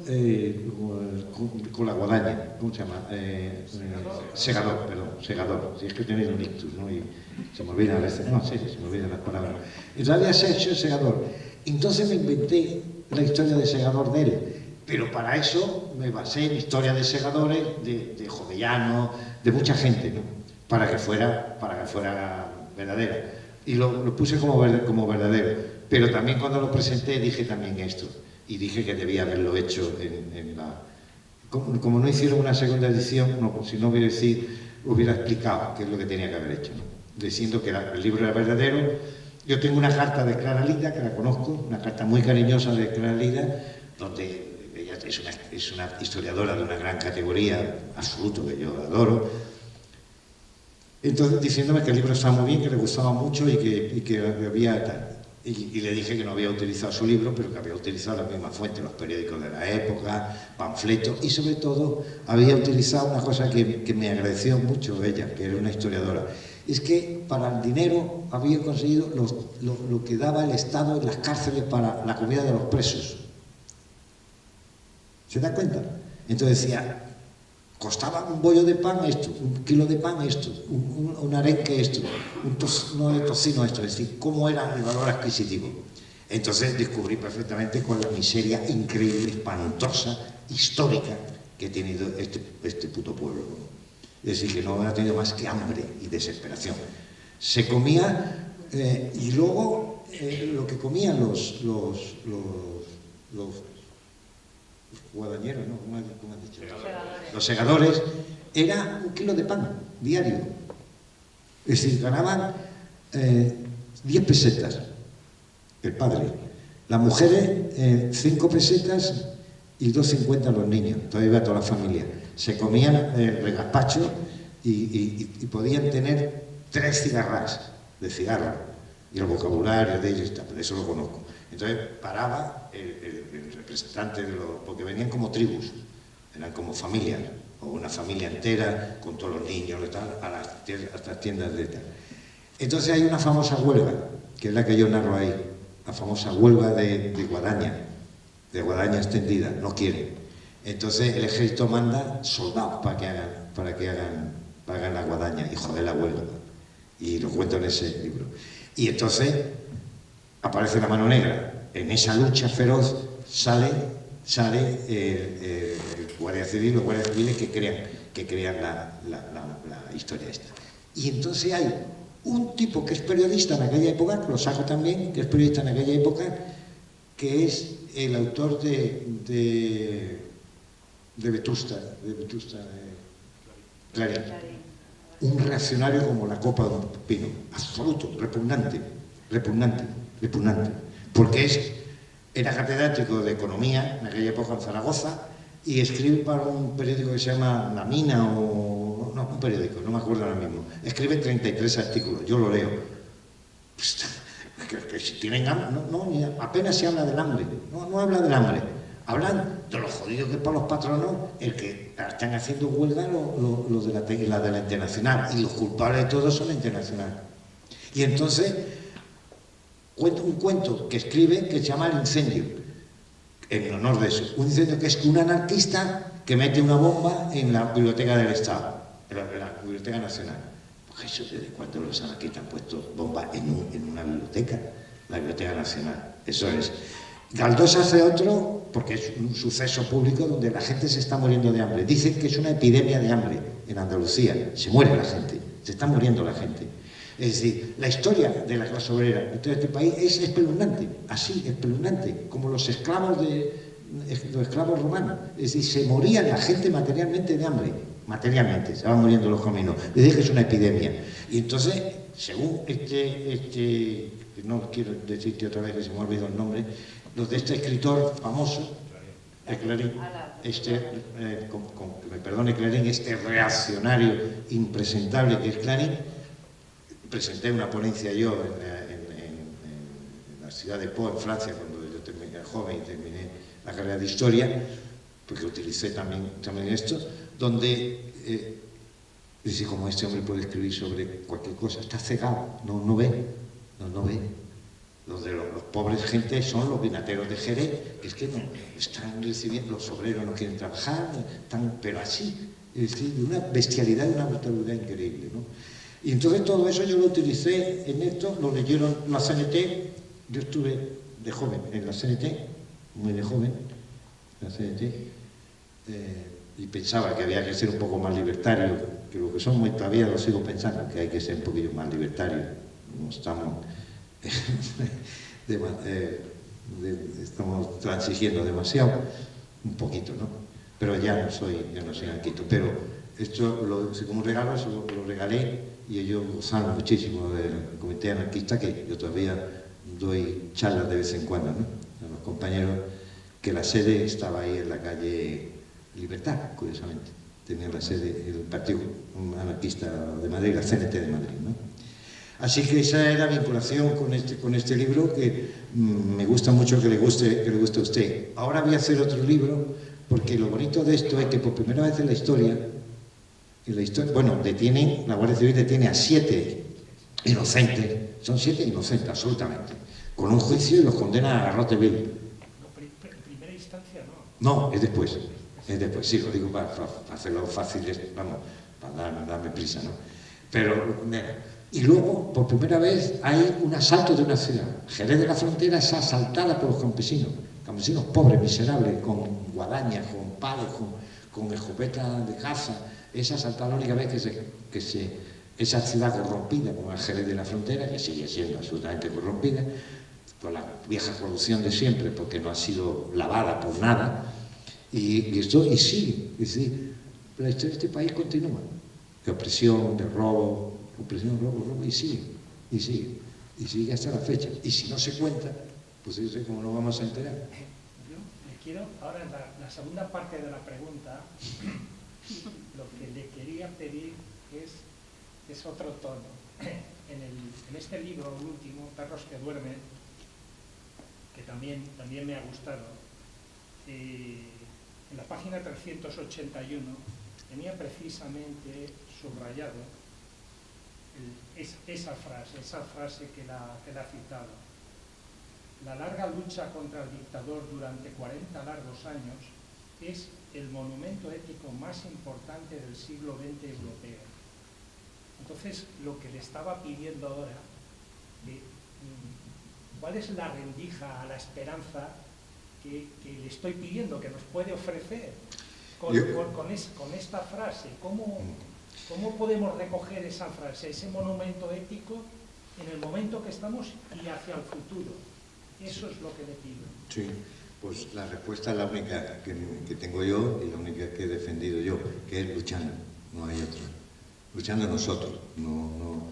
con la guadaña, ¿cómo se llama? Segador, si es que he tenido un ictus, ¿no? Y se me olvidan a veces, no, sí, se me olvidan las palabras. Entonces había hecho segador. Entonces me inventé la historia de segador de él, pero para eso me basé en historias de segadores, de Jovellanos, de mucha gente, ¿no? Para que fuera verdadera. Y lo puse como verdadero. Pero también cuando lo presenté dije también esto. Y dije que debía haberlo hecho en la... Como no hicieron una segunda edición, no, si no hubiera explicado qué es lo que tenía que haber hecho, ¿no? Diciendo que el libro era verdadero. Yo tengo una carta de Clara Lida, que la conozco, una carta muy cariñosa de Clara Lida, donde ella es una historiadora de una gran categoría, absoluto, que yo adoro. Entonces, diciéndome que el libro estaba muy bien, que le gustaba mucho y que había tal. Y le dije que no había utilizado su libro, pero que había utilizado la misma fuente, los periódicos de la época, panfletos, y sobre todo había utilizado una cosa que me agradeció mucho ella, que era una historiadora, es que para el dinero habían conseguido lo que daba el Estado en las cárceles para la comida de los presos. ¿Se da cuenta? Entonces decía, costaba un bollo de pan esto, un kilo de pan esto, un arenque esto, no de tocino esto, es decir, cómo era el valor adquisitivo. Entonces descubrí perfectamente cuál es la miseria increíble, espantosa, histórica que ha tenido este puto pueblo. Es decir, que no ha tenido más que hambre y desesperación. Se comía, y luego lo que comían los guadañeros, ¿no? ¿Cómo has dicho? Los segadores, era un kilo de pan diario. Es decir, ganaban 10 pesetas el padre. Las mujeres 5 pesetas y 2,50 los niños. Todavía iba toda la familia. Se comían el gazpacho y podían tener 3 cigarras de cigarro. Y el vocabulario de ellos, eso lo conozco. Entonces paraba el representante de los... porque venían como tribus, eran como familias, o una familia entera, con todos los niños y tal, a las tiendas de tal. Entonces hay una famosa huelga, que es la que yo narro ahí, la famosa huelga de Guadaña extendida, no quieren. Entonces el ejército manda soldados para que hagan la guadaña y joder la huelga. Y lo cuento en ese libro. Y entonces aparece la mano negra. En esa lucha feroz sale el guardia civil, los guardias civiles que crean la historia esta. Y entonces hay un tipo que es periodista en aquella época, que lo saco también, que es periodista en aquella época, que es el autor de Vetusta, Clarín. Un reaccionario como la copa de un pino, absoluto, repugnante, porque era catedrático de economía en aquella época en Zaragoza y escribe para un periódico que se llama La Mina o... no, un periódico, no me acuerdo ahora mismo. Escribe 33 artículos, yo lo leo. Que si tienen hambre, apenas se habla del hambre, no habla del hambre. Hablan de lo jodido que es para los patronos el que están haciendo huelga los de la Internacional, y los culpables de todo son la Internacional. Y entonces cuenta un cuento que escribe que se llama El incendio, en honor de eso. Un incendio que es un anarquista que mete una bomba en la Biblioteca del Estado, en la Biblioteca Nacional. Pues eso, ¿desde cuándo los anarquistas han puesto bombas en una biblioteca? La Biblioteca Nacional. Eso es. Galdós hace otro, porque es un suceso público donde la gente se está muriendo de hambre. Dicen que es una epidemia de hambre en Andalucía. Se muere la gente, se está muriendo la gente. Es decir, la historia de la clase obrera de todo este país es espeluznante, así, espeluznante, como los esclavos romanos. Es decir, se moría la gente materialmente de hambre, materialmente, se van muriendo los caminos. Les dije que es una epidemia. Y entonces, según no quiero decirte otra vez que se me ha olvidado el nombre, los de este escritor famoso, Clarín, que me perdone Clarín, este reaccionario impresentable que es Clarín. Presenté una ponencia yo en la ciudad de Pau, en Francia, cuando yo terminé joven y terminé la carrera de Historia, porque utilicé también esto, donde dice, como este hombre puede escribir sobre cualquier cosa, está cegado, no ve. Los pobres gente son los vinateros de Jerez, que es que no están recibiendo, los obreros no quieren trabajar, pero así, es decir, de una bestialidad, de una brutalidad increíble, ¿no? Y entonces todo eso yo lo utilicé en esto, lo leyeron la CNT, yo estuve de joven en la CNT, muy de joven, en la CNT, y pensaba que había que ser un poco más libertario, que lo que somos, y todavía lo sigo pensando, que hay que ser un poquillo más libertario, no estamos... estamos transigiendo demasiado, un poquito, ¿no? Pero ya no soy anarquista. Pero esto, como un regalo, eso lo regalé y ellos gozaron muchísimo del comité anarquista, que yo todavía doy charlas de vez en cuando, ¿no? A los compañeros, que la sede estaba ahí en la calle Libertad, curiosamente. Tenía la sede el Partido Anarquista de Madrid, la CNT de Madrid, ¿no? Así que esa era la vinculación con este libro, que me gusta mucho que le guste a usted. Ahora voy a hacer otro libro, porque lo bonito de esto es que por primera vez en la historia Y la historia, bueno, la Guardia Civil detiene a 7 inocentes, son 7 inocentes, absolutamente, con un juicio y los condena a garrote vil. ¿En primera instancia no? No, es después, sí, lo digo para hacerlo fácil, vamos, para darme prisa, ¿no? Pero, y luego, por primera vez, hay un asalto de una ciudad. Jerez de la Frontera es asaltada por los campesinos pobres, miserables, con guadañas, con palos, con escopetas de caza. Es asaltada la única vez que esa ciudad corrompida, como el Jerez de la Frontera, que sigue siendo absolutamente corrompida, con la vieja corrupción de siempre, porque no ha sido lavada por nada, y sigue. La historia de este país continúa. De opresión, de robo, y sigue hasta la fecha. Y si no se cuenta, pues eso es como nos vamos a enterar. Yo le quiero, ahora en la segunda parte de la pregunta, lo que le quería pedir es otro tono. En este libro último, Perros que duermen, que también me ha gustado, en la página 381 tenía precisamente subrayado esa frase que la ha citado. La larga lucha contra el dictador durante 40 largos años es el monumento ético más importante del siglo XX europeo. Entonces, lo que le estaba pidiendo ahora, ¿cuál es la rendija a la esperanza que le estoy pidiendo, que nos puede ofrecer con esta frase? ¿Cómo podemos recoger esa frase, ese monumento ético, en el momento que estamos y hacia el futuro? Eso es lo que le pido. Sí, pues la respuesta es la única que tengo yo y la única que he defendido yo, que es luchando, no hay otra. Luchando nosotros, no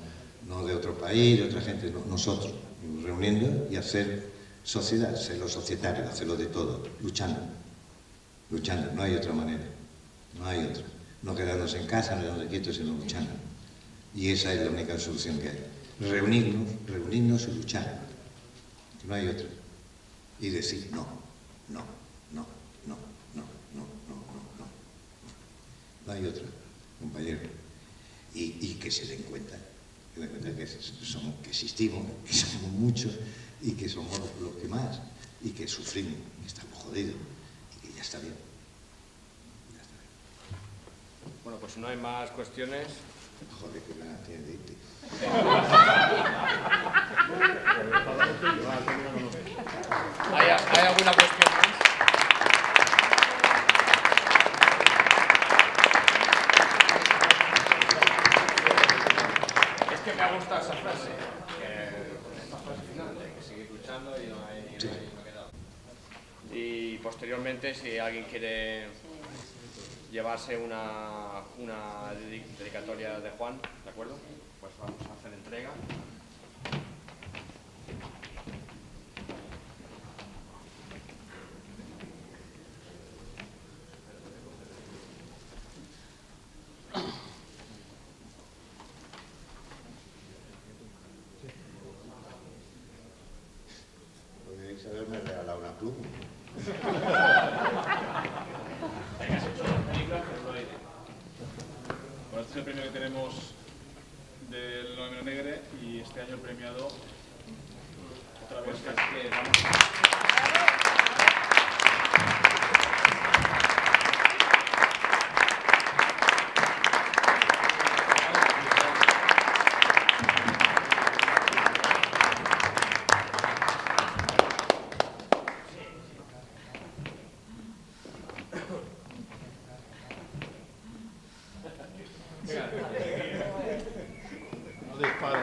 de otro país, de otra gente, no, nosotros, reuniendo y hacer sociedad, ser los societarios, hacerlo de todo, luchando, no hay otra manera, no hay otra. No quedarnos en casa, no quedarnos quietos, sino luchando. Y esa es la única solución que hay. Reunirnos y luchar. No hay otra. Y decir no. No hay otra, compañero. Y que se den cuenta que existimos, que somos muchos y que somos los que más, y que sufrimos, que estamos jodidos y que ya está bien. Bueno, pues si no hay más cuestiones... Joder, que ganas tiene de irte. ¿Hay alguna cuestión más? Es que me ha gustado esa frase, esta frase final, de que seguir luchando y no hay quedado. Y posteriormente, si alguien quiere llevarse una dedicatoria de Juan, ¿de acuerdo? Pues vamos a hacer entrega. Podríais haberme regalado una pluma. Bueno, este es el premio que tenemos del Noveno Negre y este año el premiado otra vez que vamos No dispara.